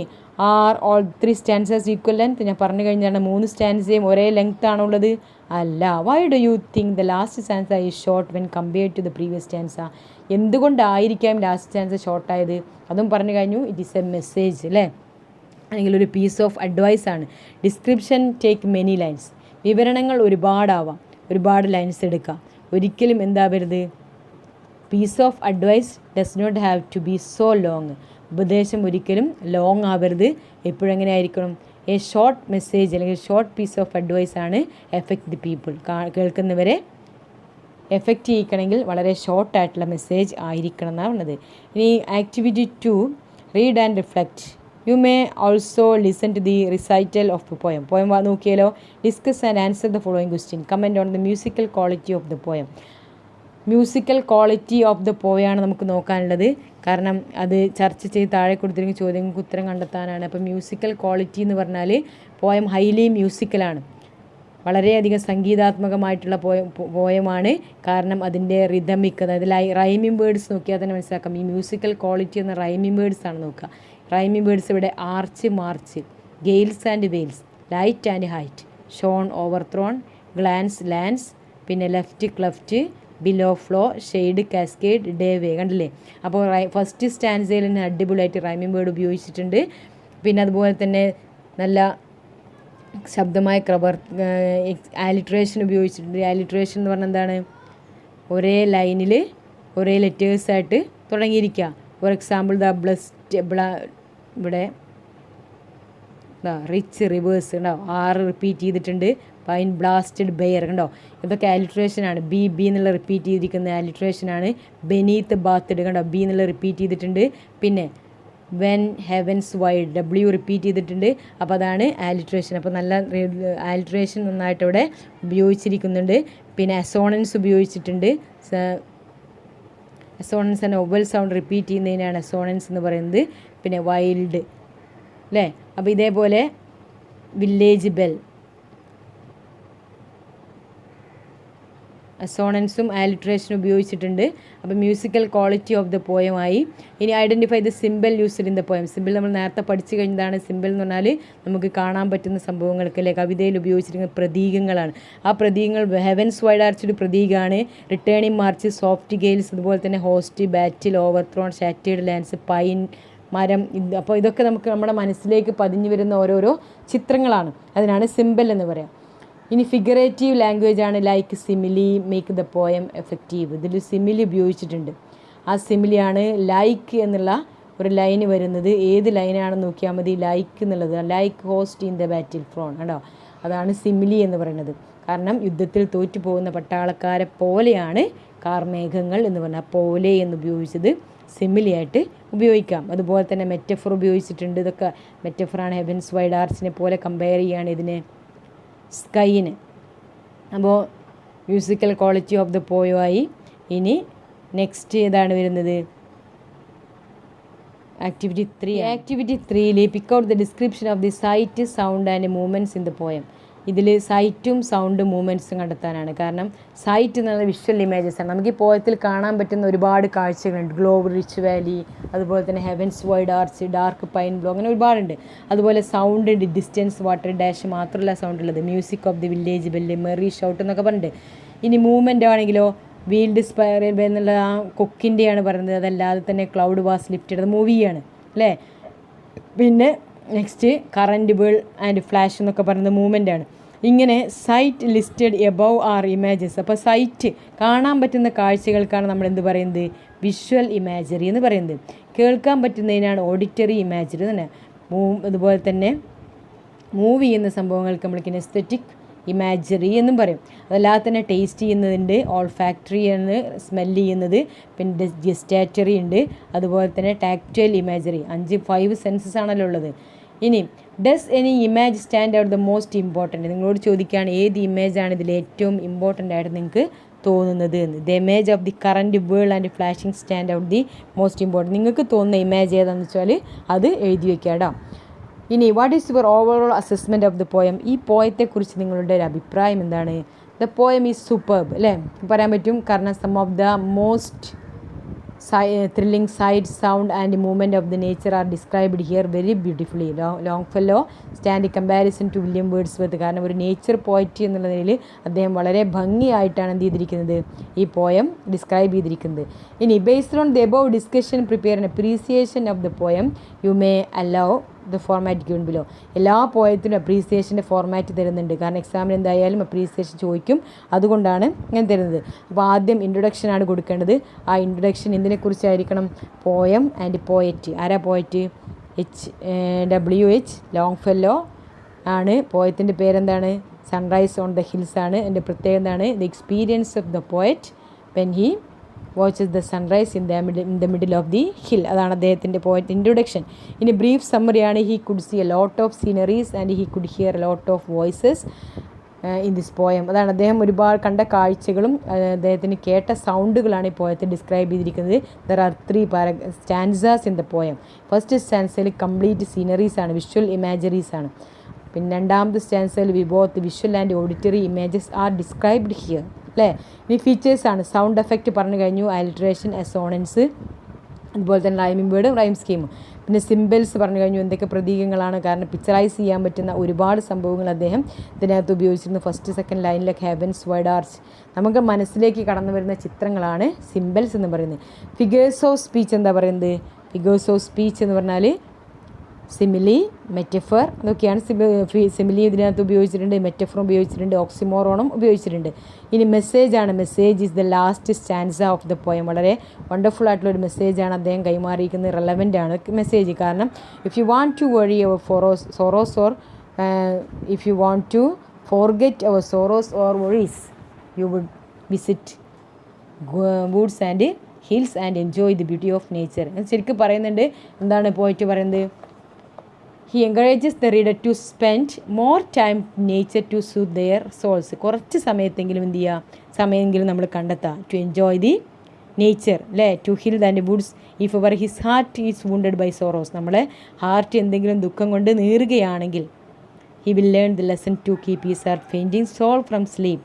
are all 3 stanzas equal length? ഞാൻ പറഞ്ഞു കഴിഞ്ഞാണ് 3 സ്റ്റാൻസയും ഒരേ ലെങ്ത് ആണുള്ളത്? അല്ല. Why do you think the last stanza is short when compared to the previous stanza? എന്തുകൊണ്ടായിരിക്കാം ലാസ്റ്റ് സ്റ്റാൻസ ഷോർട്ടായത്? അതും പറഞ്ഞു കഴിഞ്ഞു. ഇറ്റ് ഈസ് എ മെസ്സേജ് അല്ലേ, അല്ലെങ്കിൽ ഒരു പീസ് ഓഫ് അഡ്വൈസ് ആണ്. Description take many lines. വിവരണങ്ങൾ ഒരുപാടാവാം, ഒരുപാട് ലൈൻസ് എടുക്കാം. ഒരിക്കലും എന്താവരുത്? Piece of advice does not have to be so long. ഉപദേശം ഒരിക്കലും ലോങ് ആവരുത്. എപ്പോഴെങ്ങനെ ആയിരിക്കണം? എ ഷോർട്ട് മെസ്സേജ് അല്ലെങ്കിൽ ഷോർട്ട് പീസ് ഓഫ് അഡ്വൈസ് ആണ് എഫക്റ്റ് ദി പീപ്പിൾ. കേൾക്കുന്നവരെ എഫക്റ്റ് ചെയ്യിക്കണമെങ്കിൽ വളരെ ഷോർട്ടായിട്ടുള്ള മെസ്സേജ് ആയിരിക്കണം എന്നാണ് പറഞ്ഞത്. ഇനി activity 2, read and reflect. You may also listen to the recital of the poem. Poem നോക്കിയാലോ? Discuss and answer the following question. Comment on the musical quality of the poem. Musical quality of the പോയാണ് നമുക്ക് നോക്കാനുള്ളത്. കാരണം അത് ചർച്ച ചെയ്ത് താഴെ കൊടുത്തിരിക്കുന്ന ചോദ്യങ്ങൾക്ക് ഉത്തരം കണ്ടെത്താനാണ്. അപ്പോൾ മ്യൂസിക്കൽ ക്വാളിറ്റി എന്ന് പറഞ്ഞാൽ പോയം ഹൈലി മ്യൂസിക്കലാണ്. വളരെയധികം സംഗീതാത്മകമായിട്ടുള്ള പോയമാണ്. കാരണം അതിൻ്റെ റിതമിക്, അതായത് റൈമിംഗ് വേർഡ്സ് നോക്കിയാൽ തന്നെ മനസ്സിലാക്കാം. ഈ മ്യൂസിക്കൽ ക്വാളിറ്റി എന്ന റൈമിംഗ് വേർഡ്സ് ആണ് നോക്കുക. റൈമിംഗ് വേർഡ്സ് ഇവിടെ arch, march, gales and vales, light and height, shorn, overthrown, glance, lance, പിന്നെ left, cleft, below, flow, shade, cascade, day, way. കണ്ടില്ലേ? അപ്പോൾ ഫസ്റ്റ് സ്റ്റാൻസയിൽ തന്നെ അടിപൊളിയായിട്ട് റൈമിംഗ് വേർഡ് ഉപയോഗിച്ചിട്ടുണ്ട്. പിന്നെ അതുപോലെ തന്നെ നല്ല ശബ്ദമായ ആലിട്രേഷൻ ഉപയോഗിച്ചിട്ടുണ്ട്. ആലിട്രേഷൻ എന്ന് പറഞ്ഞാൽ എന്താണ്? ഒരേ ലൈനിൽ ഒരേ ലെറ്റേഴ്സായിട്ട് തുടങ്ങിയിരിക്കുക. ഫോർ എക്സാമ്പിൾ ഇവിടെ റിച്ച്, റിവേഴ്സ് കണ്ടോ, 6 റിപ്പീറ്റ് ചെയ്തിട്ടുണ്ട്. പൈൻ, ബ്ലാസ്റ്റഡ്, ബെയർ കണ്ടോ, ഇതൊക്കെ ആലിട്രേഷനാണ്. ബി എന്നുള്ള റിപ്പീറ്റ് ചെയ്തിരിക്കുന്ന ആലിട്രേഷനാണ്. ബെനീത്ത്, ബാത്ത്ഡ് കണ്ടോ, ബി എന്നുള്ള റിപ്പീറ്റ് ചെയ്തിട്ടുണ്ട്. പിന്നെ when, heavens wide, W repeat ചെയ്തിട്ടുണ്ട്. അപ്പോൾ അതാണ് ആലിട്രേഷൻ. അപ്പോൾ നല്ല ആലിട്രേഷൻ നന്നായിട്ട് ഇവിടെ ഉപയോഗിച്ചിരിക്കുന്നുണ്ട്. പിന്നെ അസോണൻസ് ഉപയോഗിച്ചിട്ടുണ്ട്. അസോണൻസ് ആണ് ഒവൽ സൗണ്ട് റിപ്പീറ്റ് ചെയ്യുന്നതിനാണ് അസോണൻസ് എന്ന് പറയുന്നത്. പിന്നെ വൈൽഡ് അല്ലേ? അപ്പോൾ ഇതേപോലെ വില്ലേജ് ബെൽ, അസോണൻസും ആലിട്രേഷനും ഉപയോഗിച്ചിട്ടുണ്ട്. അപ്പോൾ മ്യൂസിക്കൽ ക്വാളിറ്റി ഓഫ് ദ പോയമായി. ഇനി identify the simple used in the poem. Simple നമ്മൾ നേരത്തെ പഠിച്ചു കഴിഞ്ഞതാണ്. സിമ്പിൾ എന്ന് പറഞ്ഞാൽ നമുക്ക് കാണാൻ പറ്റുന്ന സംഭവങ്ങൾക്കല്ലേ കവിതയിൽ ഉപയോഗിച്ചിരിക്കുന്ന പ്രതീകങ്ങളാണ്. ആ പ്രതീകങ്ങൾ ഹെവൻസ് വൈഡ് ആർച്ച് ഒരു പ്രതീകമാണ്. റിട്ടേണിംഗ് മാർച്ച്, സോഫ്റ്റ് ഗെയിൽസ്, അതുപോലെ തന്നെ ഹോസ്റ്റ്, ബാറ്റിൽ, ഓവർത്രോൺ, ഷാറ്റേഡ് ലാൻഡ്സ്, പൈൻ, മരം. അപ്പോൾ ഇതൊക്കെ നമുക്ക് നമ്മുടെ മനസ്സിലേക്ക് പതിഞ്ഞു വരുന്ന ഓരോരോ ചിത്രങ്ങളാണ്. അതിനാണ് സിമ്പിൾ എന്ന് പറയാം. ഇനി ഫിഗറേറ്റീവ് ലാംഗ്വേജ് ആണ്. Like, simile, make the poem effective. ഇതിൽ സിമിലി ഉപയോഗിച്ചിട്ടുണ്ട്. ആ സിമിലിയാണ് ലൈക്ക് എന്നുള്ള ഒരു ലൈന് വരുന്നത്. ഏത് ലൈനാണെന്ന് നോക്കിയാൽ മതി. ലൈക്ക് എന്നുള്ളത് like host in the battle frown കണ്ടോ, അതാണ് സിമിലി എന്ന് പറയുന്നത്. കാരണം യുദ്ധത്തിൽ തോറ്റു പോകുന്ന പട്ടാളക്കാരെ പോലെയാണ് കാർമേഘങ്ങൾ എന്ന് പറഞ്ഞാൽ പോലെ എന്ന് ഉപയോഗിച്ചത് സിമിലി ആയിട്ട് ഉപയോഗിക്കാം. അതുപോലെ തന്നെ മെറ്റഫർ ഉപയോഗിച്ചിട്ടുണ്ട്. ഇതൊക്കെ മെറ്റഫറാണ്. ഹെവൻസ് വൈഡ് ആർച്ചിനെ പോലെ കമ്പയർ ചെയ്യുകയാണ് ഇതിനെ സ്കൈന്. അപ്പോൾ മ്യൂസിക്കൽ ക്വാളിറ്റി ഓഫ് ദ പോയമായി. ഇനി നെക്സ്റ്റ് ഏതാണ് വരുന്നത്? Activity 3. Activity 3 pick out the description of the sight, sound and movements in the poem. ഇതിൽ സൈറ്റും സൗണ്ടും മൂവ്മെൻറ്റ്സും കണ്ടെത്താനാണ്. കാരണം സൈറ്റ് എന്നുള്ള വിഷ്വൽ ഇമേജസ് ആണ്. നമുക്ക് ഈ പോയത്തിൽ കാണാൻ പറ്റുന്ന ഒരുപാട് കാഴ്ചകളുണ്ട്. ഗ്ലോബ്, റിച്ച് വാലി, അതുപോലെ തന്നെ heavens wide arch, dark pine blow, അങ്ങനെ ഒരുപാടുണ്ട്. അതുപോലെ സൗണ്ട് ഉണ്ട്. ഡിസ്റ്റൻസ്, വാട്ടർ ഡാഷ് മാത്രമല്ല സൗണ്ട് ഉള്ളത്. Music of the village bell, merry shout എന്നൊക്കെ പറഞ്ഞിട്ട്. ഇനി മൂവ്മെൻ്റ് ആണെങ്കിലോ വീൽഡ് സ്പൈറൽ എന്നുള്ള ആ കൊക്കിൻ്റെയാണ് പറയുന്നത്. അതല്ലാതെ തന്നെ ക്ലൗഡ് വാസ് ലിഫ്റ്റഡ്, അത് മൂവിയാണ് അല്ലേ? പിന്നെ next current, burl and flash എന്നൊക്കെ പറയുന്നത് മൂവ്മെൻ്റ് ആണ്. ഇങ്ങനെ sight listed above are images. അപ്പോൾ സൈറ്റ് കാണാൻ പറ്റുന്ന കാഴ്ചകൾക്കാണ് നമ്മൾ എന്ത് പറയുന്നത്? വിഷ്വൽ ഇമാജറി എന്ന് പറയുന്നത്. കേൾക്കാൻ പറ്റുന്നതിനാണ് ഓഡിറ്ററി ഇമാജറി തന്നെ. അതുപോലെ തന്നെ മൂവ് ചെയ്യുന്ന സംഭവങ്ങൾക്ക് നമ്മൾ കിനെസ്തെറ്റിക് ഇമാജറി എന്നും പറയും. അതല്ലാതെ തന്നെ ടേസ്റ്റ് ചെയ്യുന്നതുണ്ട്, ഓൾഫാക്ടറി എന്ന് സ്മെല്ല് ചെയ്യുന്നത്, പിന്നെ ഗസ്റ്റാറ്ററി ഉണ്ട്, അതുപോലെ തന്നെ ടാക്റ്റൈൽ ഇമാജറി. 5 സെൻസസ് ആണല്ലോ ഉള്ളത്. ഇനി does any image stand out the most important? നിങ്ങളോട് ചോദിക്കുകയാണ് ഏത് ഇമേജാണ് ഇതിൽ ഏറ്റവും ഇമ്പോർട്ടൻ്റ് ആയിട്ട് നിങ്ങൾക്ക് തോന്നുന്നത് എന്ന്. The image of the current, വേൾ and flashing stand out the most important. നിങ്ങൾക്ക് തോന്നുന്ന ഇമേജ് ഏതാണെന്ന് വെച്ചാൽ അത് എഴുതി വയ്ക്കാടാ. ഇനി what is your overall assessment of the poem? ഈ പോയത്തെക്കുറിച്ച് നിങ്ങളുടെ ഒരു അഭിപ്രായം എന്താണ്? ദ പോയം ഈസ് സൂപ്പർബ് അല്ലേ പറയാൻ പറ്റും. കാരണം some of the most thrilling sight, sound and movement of the nature are described here very beautifully. Longfellow stand comparison to William Wordsworth. കാരണം ഒരു നേച്ചർ പോയറ്റ് എന്നുള്ള നിലയിൽ അദ്ദേഹം വളരെ ഭംഗിയായിട്ടാണ് എന്ത് ചെയ്തിരിക്കുന്നത്? ഈ പോയം ഡിസ്ക്രൈബ് ചെയ്തിരിക്കുന്നത്. ഇനി based on the above discussion prepare an appreciation of the poem. You may allow the format given below. എല്ലാ പോയത്തിനും അപ്രീസിയേഷൻ്റെ ഫോർമാറ്റ് തരുന്നുണ്ട്. കാരണം എക്സാമിന് എന്തായാലും അപ്രീസിയേഷൻ ചോദിക്കും, അതുകൊണ്ടാണ് ഞാൻ തരുന്നത്. അപ്പോൾ ആദ്യം ഇൻട്രൊഡക്ഷനാണ് കൊടുക്കേണ്ടത്. ആ ഇൻട്രൊഡക്ഷൻ എന്തിനെക്കുറിച്ചായിരിക്കണം? Poem and poet. ആരാ പോയറ്റ്? WH ലോങ്ഫെല്ലോ ആണ്. പോയത്തിൻ്റെ പേരെന്താണ്? സൺറൈസ് ഓൺ ദ ഹിൽസ് ആണ്. എൻ്റെ പ്രത്യേകത എന്താണ്? The experience of the poet when he watches the sunrise in the middle of the hill. അതാണ് അദ്ദേഹത്തിൻ്റെ പോയറ്റ് ഇൻട്രൊഡക്ഷൻ. ഇനി ബ്രീഫ് സമ്മറിയാണ്. He could see a lot of sceneries and he could hear a lot of voices in this poem. അതാണ് അദ്ദേഹം ഒരുപാട് കണ്ട കാഴ്ചകളും അദ്ദേഹത്തിന് കേട്ട സൗണ്ടുകളാണ് ഈ പോയത്തെ ഡിസ്ക്രൈബ് ചെയ്തിരിക്കുന്നത്. There are 3 stanzas in the poem. First സ്റ്റാൻസയിൽ കംപ്ലീറ്റ് സീനറീസ് ആണ്, വിഷ്വൽ ഇമാജറീസ് ആണ്. പിന്നെ രണ്ടാമത്തെ സ്റ്റാൻസയിൽ we both visual and auditory images are described here അല്ലേ. ഇനി ഫീച്ചേഴ്സാണ്. സൗണ്ട് എഫക്റ്റ് പറഞ്ഞു കഴിഞ്ഞു, അലിട്രേഷൻ, അസോണൻസ്, അതുപോലെ തന്നെ റൈമിംഗ് വേർഡ്, റൈം സ്കീം. പിന്നെ സിമ്പിൾസ് പറഞ്ഞു കഴിഞ്ഞു, എന്തൊക്കെ പ്രതീകങ്ങളാണ്. കാരണം പിക്ചറൈസ് ചെയ്യാൻ പറ്റുന്ന ഒരുപാട് സംഭവങ്ങൾ അദ്ദേഹം ഇതിനകത്ത് ഉപയോഗിച്ചിരുന്നു. ഫസ്റ്റ് സെക്കൻഡ് ലൈനിലൊക്കെ ഹെവൻസ്, വൈഡ് ആർച്ച്, നമുക്ക് മനസ്സിലേക്ക് കടന്നു വരുന്ന ചിത്രങ്ങളാണ് സിമ്പിൾസ് എന്ന് പറയുന്നത്. ഫിഗേഴ്സ് ഓഫ് സ്പീച്ച് എന്താ പറയുന്നത്? ഫിഗേഴ്സ് ഓഫ് സ്പീച്ച് എന്ന് പറഞ്ഞാൽ സിമിലി, മെറ്റഫർ, അതൊക്കെയാണ്. സിമിലി ഇതിനകത്ത് ഉപയോഗിച്ചിട്ടുണ്ട്, മെറ്റഫറും ഉപയോഗിച്ചിട്ടുണ്ട്, ഓക്സിമോറോണും ഉപയോഗിച്ചിട്ടുണ്ട്. ഇനി മെസ്സേജാണ്. Message is the last stanza of the poem. വളരെ വണ്ടർഫുൾ ആയിട്ടുള്ളൊരു മെസ്സേജാണ് അദ്ദേഹം കൈമാറിയിരിക്കുന്നത്. റെലവൻ്റ് ആണ് മെസ്സേജ്. കാരണം if you want to worry our sorrows or if you want to forget our sorrows or worries you would visit woods and hills and enjoy the beauty of nature. ശരിക്കും പറയുന്നുണ്ട്, എന്താണ് പോയിട്ട് പറയുന്നത്? He encourages the reader to spend more time in nature to soothe their souls. കുറച്ച് സമയത്തെങ്കിലും എന്ത് ചെയ്യുക, സമയമെങ്കിലും നമ്മൾ കണ്ടെത്തുക. ടു എൻജോയ് ദി നേച്ചർ അല്ലേ. To hill and woods if our his heart is wounded by sorrows. നമ്മളെ ഹാർട്ട് എന്തെങ്കിലും ദുഃഖം കൊണ്ട് നീറുകയാണെങ്കിൽ he will learn the lesson to keep his heart fainting soul from sleep.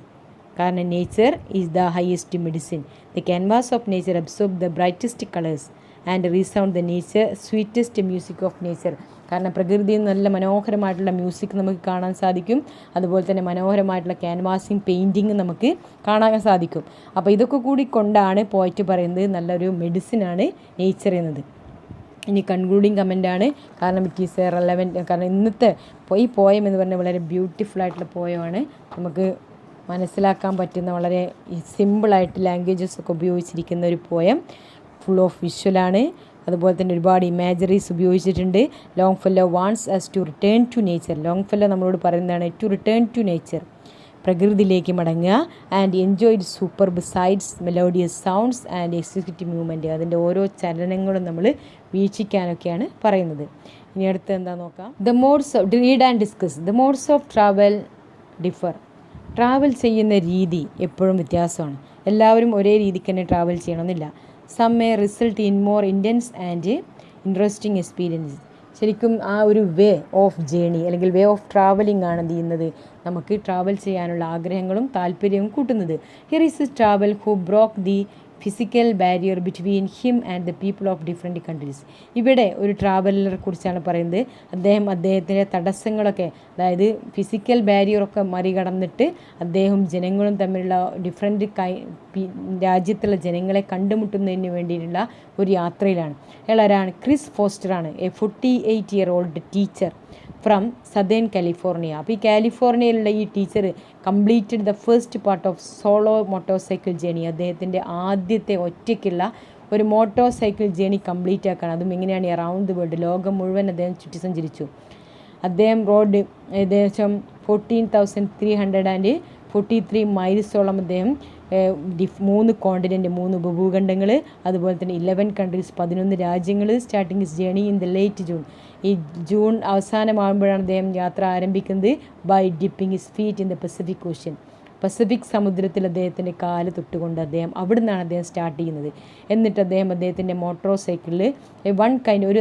കാരണം nature is the highest medicine. The canvas of nature absorb the brightest colours and resound the nature sweetest music of nature. കാരണം പ്രകൃതിയിൽ നല്ല മനോഹരമായിട്ടുള്ള മ്യൂസിക് നമുക്ക് കാണാൻ സാധിക്കും. അതുപോലെ തന്നെ മനോഹരമായിട്ടുള്ള ക്യാൻവാസിങ്, പെയിൻറ്റിങ് നമുക്ക് കാണാൻ സാധിക്കും. അപ്പോൾ ഇതൊക്കെ കൂടി കൊണ്ടാണ് പോയിട്ട് പറയുന്നത് നല്ലൊരു മെഡിസിനാണ് നേച്ചർ എന്നത്. ഇനി കൺക്ലൂഡിങ് കമൻ്റാണ്. കാരണം ഇറ്റ് ഈസ് റെലവൻറ്റ്. കാരണം ഇന്നത്തെ ഈ പോയം എന്ന് പറഞ്ഞാൽ വളരെ ബ്യൂട്ടിഫുൾ ആയിട്ടുള്ള പോയമാണ്. നമുക്ക് മനസ്സിലാക്കാൻ പറ്റുന്ന വളരെ സിമ്പിളായിട്ട് ലാംഗ്വേജസ് ഒക്കെ ഉപയോഗിച്ചിരിക്കുന്ന ഒരു പോയം. Full of വിഷ്വലാണ്. അതുപോലെ തന്നെ ഒരുപാട് ഇമാജറീസ് ഉപയോഗിച്ചിട്ടുണ്ട്. Longfellow wants us to return to nature. Longfellow നമ്മളോട് പറയുന്നതാണ് ടു റിട്ടേൺ ടു നേച്ചർ, പ്രകൃതിയിലേക്ക് മടങ്ങുക. And enjoy superb sights, melodious sounds and executive movement. അതിൻ്റെ ഓരോ ചലനങ്ങളും നമ്മൾ വീക്ഷിക്കാനൊക്കെയാണ് പറയുന്നത്. ഇനി അടുത്ത് എന്താ നോക്കാം. The modes of read and discuss. The modes of travel differ. Travel ചെയ്യുന്ന രീതി എപ്പോഴും വ്യത്യാസമാണ്. എല്ലാവരും ഒരേ രീതിക്ക് തന്നെ ട്രാവൽ ചെയ്യണമെന്നില്ല. Some may result in more intense and interesting experience. ശരിക്കും ആ ഒരു വേ ഓഫ് ജേണി അല്ലെങ്കിൽ വേ ഓഫ് ട്രാവലിംഗ് ആണ് എന്ത് ചെയ്യുന്നത്, നമുക്ക് ട്രാവൽ ചെയ്യാനുള്ള ആഗ്രഹങ്ങളും താല്പര്യവും കൂട്ടുന്നത്. Here is a travel who broke the physical barrier between him and the people of different countries. ഇവിടെ ഒരു ട്രാവലറെ കുറിച്ചാണ് പറയുന്നത്. അദ്ദേഹത്തിൻ്റെ തടസ്സങ്ങളൊക്കെ, അതായത് ഫിസിക്കൽ ബാരിയറൊക്കെ മറികടന്നിട്ട് അദ്ദേഹം ജനങ്ങളും തമ്മിലുള്ള ഡിഫറെൻറ്റ് രാജ്യത്തുള്ള ജനങ്ങളെ കണ്ടുമുട്ടുന്നതിന് വേണ്ടിയിട്ടുള്ള ഒരു യാത്രയിലാണ്. അയാളാരാണ്? ക്രിസ് ഫോസ്റ്ററാണ്. A 48-year-old teacher from southern California. അപ്പോൾ ഈ കാലിഫോർണിയയിലുള്ള ഈ teacher completed the first part of solo motorcycle journey. അദ്ദേഹത്തിൻ്റെ ആദ്യത്തെ ഒറ്റയ്ക്കുള്ള ഒരു മോട്ടോർ സൈക്കിൾ ജേണി കംപ്ലീറ്റ് ആക്കുകയാണ്. അതും എങ്ങനെയാണ്? അറൗണ്ട് ദി വേൾഡ്, ലോകം മുഴുവൻ അദ്ദേഹം ചുറ്റി സഞ്ചരിച്ചു. അദ്ദേഹം റോഡ് ഏകദേശം 14,343 മൈൽസോളം അദ്ദേഹം 3 കോണ്ടിനെൻ്റ്, 3 ഉപഭൂഖണ്ഡങ്ങൾ, അതുപോലെ തന്നെ 11 കൺട്രീസ്, 11 രാജ്യങ്ങൾ. Starting his journey in the late June. ഈ ജൂൺ അവസാനമാകുമ്പോഴാണ് അദ്ദേഹം യാത്ര ആരംഭിക്കുന്നത്. By dipping his feet in the Pacific Ocean. Pacific സമുദ്രത്തിൽ അദ്ദേഹത്തിൻ്റെ കാല് തൊട്ടുകൊണ്ട് അവിടെ നിന്നാണ് അദ്ദേഹം സ്റ്റാർട്ട് ചെയ്യുന്നത്. എന്നിട്ട് അദ്ദേഹത്തിൻ്റെ മോട്ടോർ സൈക്കിളിൽ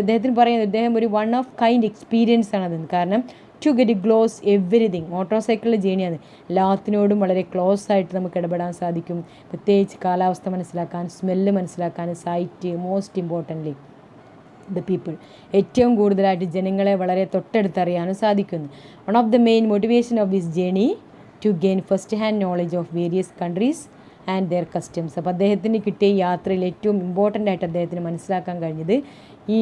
അദ്ദേഹത്തിന് പറയുന്നത് അദ്ദേഹം ഒരു വൺ ഓഫ് കൈൻഡ് എക്സ്പീരിയൻസ് ആണ് അത്. കാരണം to get close everything. Motor സൈക്കിളിലെ ജേണിയാണ്. എല്ലാത്തിനോടും വളരെ ക്ലോസ് ആയിട്ട് നമുക്ക് ഇടപെടാൻ സാധിക്കും. പ്രത്യേകിച്ച് കാലാവസ്ഥ മനസ്സിലാക്കാൻ, സ്മെല്ല് മനസ്സിലാക്കാൻ, sight, most importantly the people, ഏറ്റവും കൂടുതലായിട്ട് ജനങ്ങളെ വളരെ തൊട്ടടുത്തറിയാനും സാധിക്കുന്നു. One of the main motivation of this journey to gain first hand knowledge of various countries and their customs. അപ്പോൾ അദ്ദേഹത്തിന് കിട്ടിയ യാത്രയിൽ ഏറ്റവും ഇമ്പോർട്ടൻ്റ് ആയിട്ട് അദ്ദേഹത്തിന് മനസ്സിലാക്കാൻ കഴിഞ്ഞത് ഈ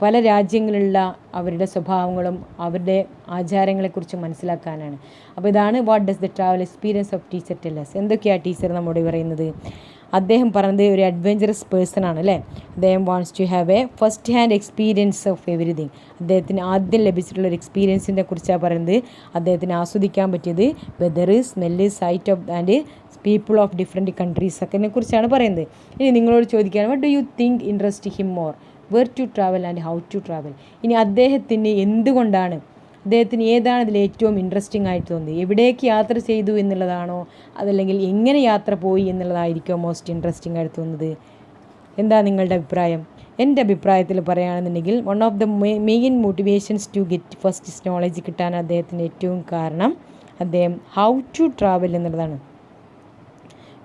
പല രാജ്യങ്ങളിലുള്ള അവരുടെ സ്വഭാവങ്ങളും അവരുടെ ആചാരങ്ങളെക്കുറിച്ച് മനസ്സിലാക്കാനാണ്. അപ്പോൾ ഇതാണ് what does the travel experience of teacher tell us. എന്തൊക്കെയാണ് ടീച്ചർ നമ്മോട് പറയുന്നത്? അദ്ദേഹം പറഞ്ഞത് ഒരു അഡ്വഞ്ചറസ് പേഴ്സൺ ആണ് അല്ലേ. അദ്ദേഹം wants to have a first hand experience of everything. അദ്ദേഹത്തിന് ആദ്യം ലഭിച്ചിട്ടുള്ള ഒരു എക്സ്പീരിയൻസിനെ കുറിച്ചാണ് പറയുന്നത്. അദ്ദേഹത്തിന് ആസ്വദിക്കാൻ പറ്റിയത് weather, smell, sight of and people of different countries ഒക്കെ കുറിച്ചാണ് പറയുന്നത്. ഇനി നിങ്ങളോട് ചോദിക്കുകയാണ്, what do you think interest him more, where to travel and how to travel. ഇനി അദ്ദേഹത്തിന് ഏതാണ് ഇതിൽ ഏറ്റവും ഇൻട്രസ്റ്റിംഗ് ആയിട്ട് തോന്നുന്നത്? എവിടേക്ക് യാത്ര ചെയ്തു എന്നുള്ളതാണോ, അതല്ലെങ്കിൽ എങ്ങനെ യാത്ര പോയി എന്നുള്ളതായിരിക്കും മോസ്റ്റ് ഇൻട്രസ്റ്റിംഗ് ആയിട്ട് തോന്നുന്നത്? എന്താ നിങ്ങളുടെ അഭിപ്രായം? എൻ്റെ അഭിപ്രായത്തിൽ പറയുകയാണെന്നുണ്ടെങ്കിൽ one of the main motivations to get first knowledge കിട്ടാൻ അദ്ദേഹത്തിന് ഏറ്റവും കാരണം അദ്ദേഹം ഹൗ ടു ട്രാവൽ എന്നുള്ളതാണ്.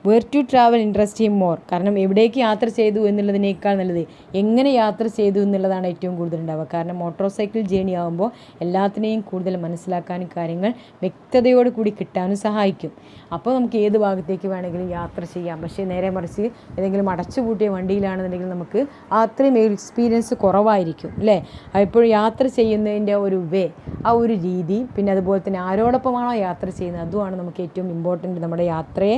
Where to travel interest him more. കാരണം എവിടേക്ക് യാത്ര ചെയ്തു എന്നുള്ളതിനേക്കാൾ നല്ലത് എങ്ങനെ യാത്ര ചെയ്തു എന്നുള്ളതാണ് ഏറ്റവും കൂടുതൽ ഉണ്ടാവുക. കാരണം മോട്ടോർ സൈക്കിൾ ജേണി ആകുമ്പോൾ എല്ലാത്തിനെയും കൂടുതൽ മനസ്സിലാക്കാനും കാര്യങ്ങൾ വ്യക്തതയോട് കൂടി കിട്ടാനും സഹായിക്കും. അപ്പോൾ നമുക്ക് ഏത് ഭാഗത്തേക്ക് വേണമെങ്കിലും യാത്ര ചെയ്യാം. പക്ഷേ നേരെ മറിച്ച് ഏതെങ്കിലും അടച്ചുപൂട്ടിയ വണ്ടിയിലാണെന്നുണ്ടെങ്കിൽ നമുക്ക് അത്രയും എക്സ്പീരിയൻസ് കുറവായിരിക്കും അല്ലേ. അപ്പോൾ യാത്ര ചെയ്യുന്നതിൻ്റെ ഒരു ആ ഒരു രീതി, പിന്നെ അതുപോലെ തന്നെ ആരോടൊപ്പമാണോ യാത്ര ചെയ്യുന്നത് അതുമാണ് നമുക്ക് ഏറ്റവും ഇമ്പോർട്ടൻറ്റ് നമ്മുടെ യാത്രയെ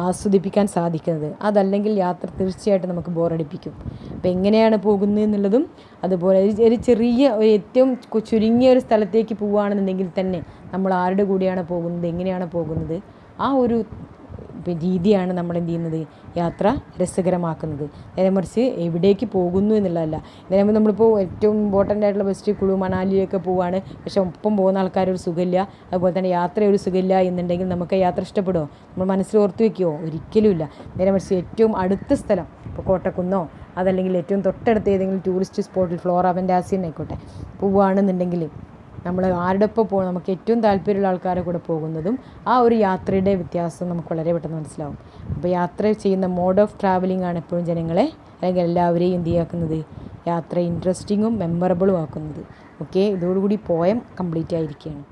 ആസ്വദിപ്പിക്കാൻ സാധിക്കുന്നത്. അതല്ലെങ്കിൽ യാത്ര തീർച്ചയായിട്ടും നമുക്ക് ബോറടിപ്പിക്കും. അപ്പോൾ എങ്ങനെയാണ് പോകുന്നത് എന്നുള്ളതും അതുപോലെ ഒരു ചെറിയ ഏറ്റവും ചുരുങ്ങിയ ഒരു സ്ഥലത്തേക്ക് പോവുകയാണെന്നുണ്ടെങ്കിൽ തന്നെ നമ്മൾ ആരുടെ കൂടെയാണ് പോകുന്നത്, എങ്ങനെയാണ് പോകുന്നത്, ആ ഒരു രീതിയാണ് നമ്മൾ എന്ത് ചെയ്യുന്നത്, യാത്ര രസകരമാക്കുന്നത്. നേരെ മറിച്ച് എവിടേക്ക് പോകുന്നു എന്നുള്ളതല്ല. നേരെ നമ്മളിപ്പോൾ ഏറ്റവും ഇമ്പോർട്ടൻ്റ് ആയിട്ടുള്ള ബെസ്റ്റ് കുളു മണാലിയൊക്കെ പോവുകയാണ്, പക്ഷേ ഒപ്പം പോകുന്ന ആൾക്കാരൊരു സുഖമില്ല, അതുപോലെ തന്നെ യാത്ര ഒരു സുഖമില്ല എന്നുണ്ടെങ്കിൽ നമുക്ക് യാത്ര ഇഷ്ടപ്പെടുമോ? നമ്മൾ മനസ്സിൽ ഓർത്ത് വയ്ക്കുമോ? ഒരിക്കലുമില്ല. നേരെ മറിച്ച് ഏറ്റവും അടുത്ത സ്ഥലം, ഇപ്പോൾ കോട്ടക്കുന്നോ അതല്ലെങ്കിൽ ഏറ്റവും തൊട്ടടുത്ത് ഏതെങ്കിലും ടൂറിസ്റ്റ് സ്പോട്ടിൽ ഫ്ലോറ ഫെൻറ്റാസിയ ആയിക്കോട്ടെ പോവുകയാണെന്നുണ്ടെങ്കിൽ നമ്മൾ ആരുടെ ഒപ്പം പോകണം, നമുക്ക് ഏറ്റവും താല്പര്യമുള്ള ആൾക്കാരെ കൂടെ പോകുന്നതും ആ ഒരു യാത്രയുടെ വ്യത്യാസം നമുക്ക് വളരെ പെട്ടെന്ന് മനസ്സിലാവും. അപ്പോൾ യാത്ര ചെയ്യുന്ന മോഡ് ഓഫ് ട്രാവലിംഗ് ആണ് എപ്പോഴും ജനങ്ങളെ അല്ലെങ്കിൽ എല്ലാവരെയും എന്ത് ചെയ്യാക്കുന്നത്, യാത്ര ഇൻട്രസ്റ്റിങ്ങും മെമ്മറബിളും ആക്കുന്നത്. ഓക്കെ, ഇതോടുകൂടി പോയം കംപ്ലീറ്റ് ആയിരിക്കുകയാണ്.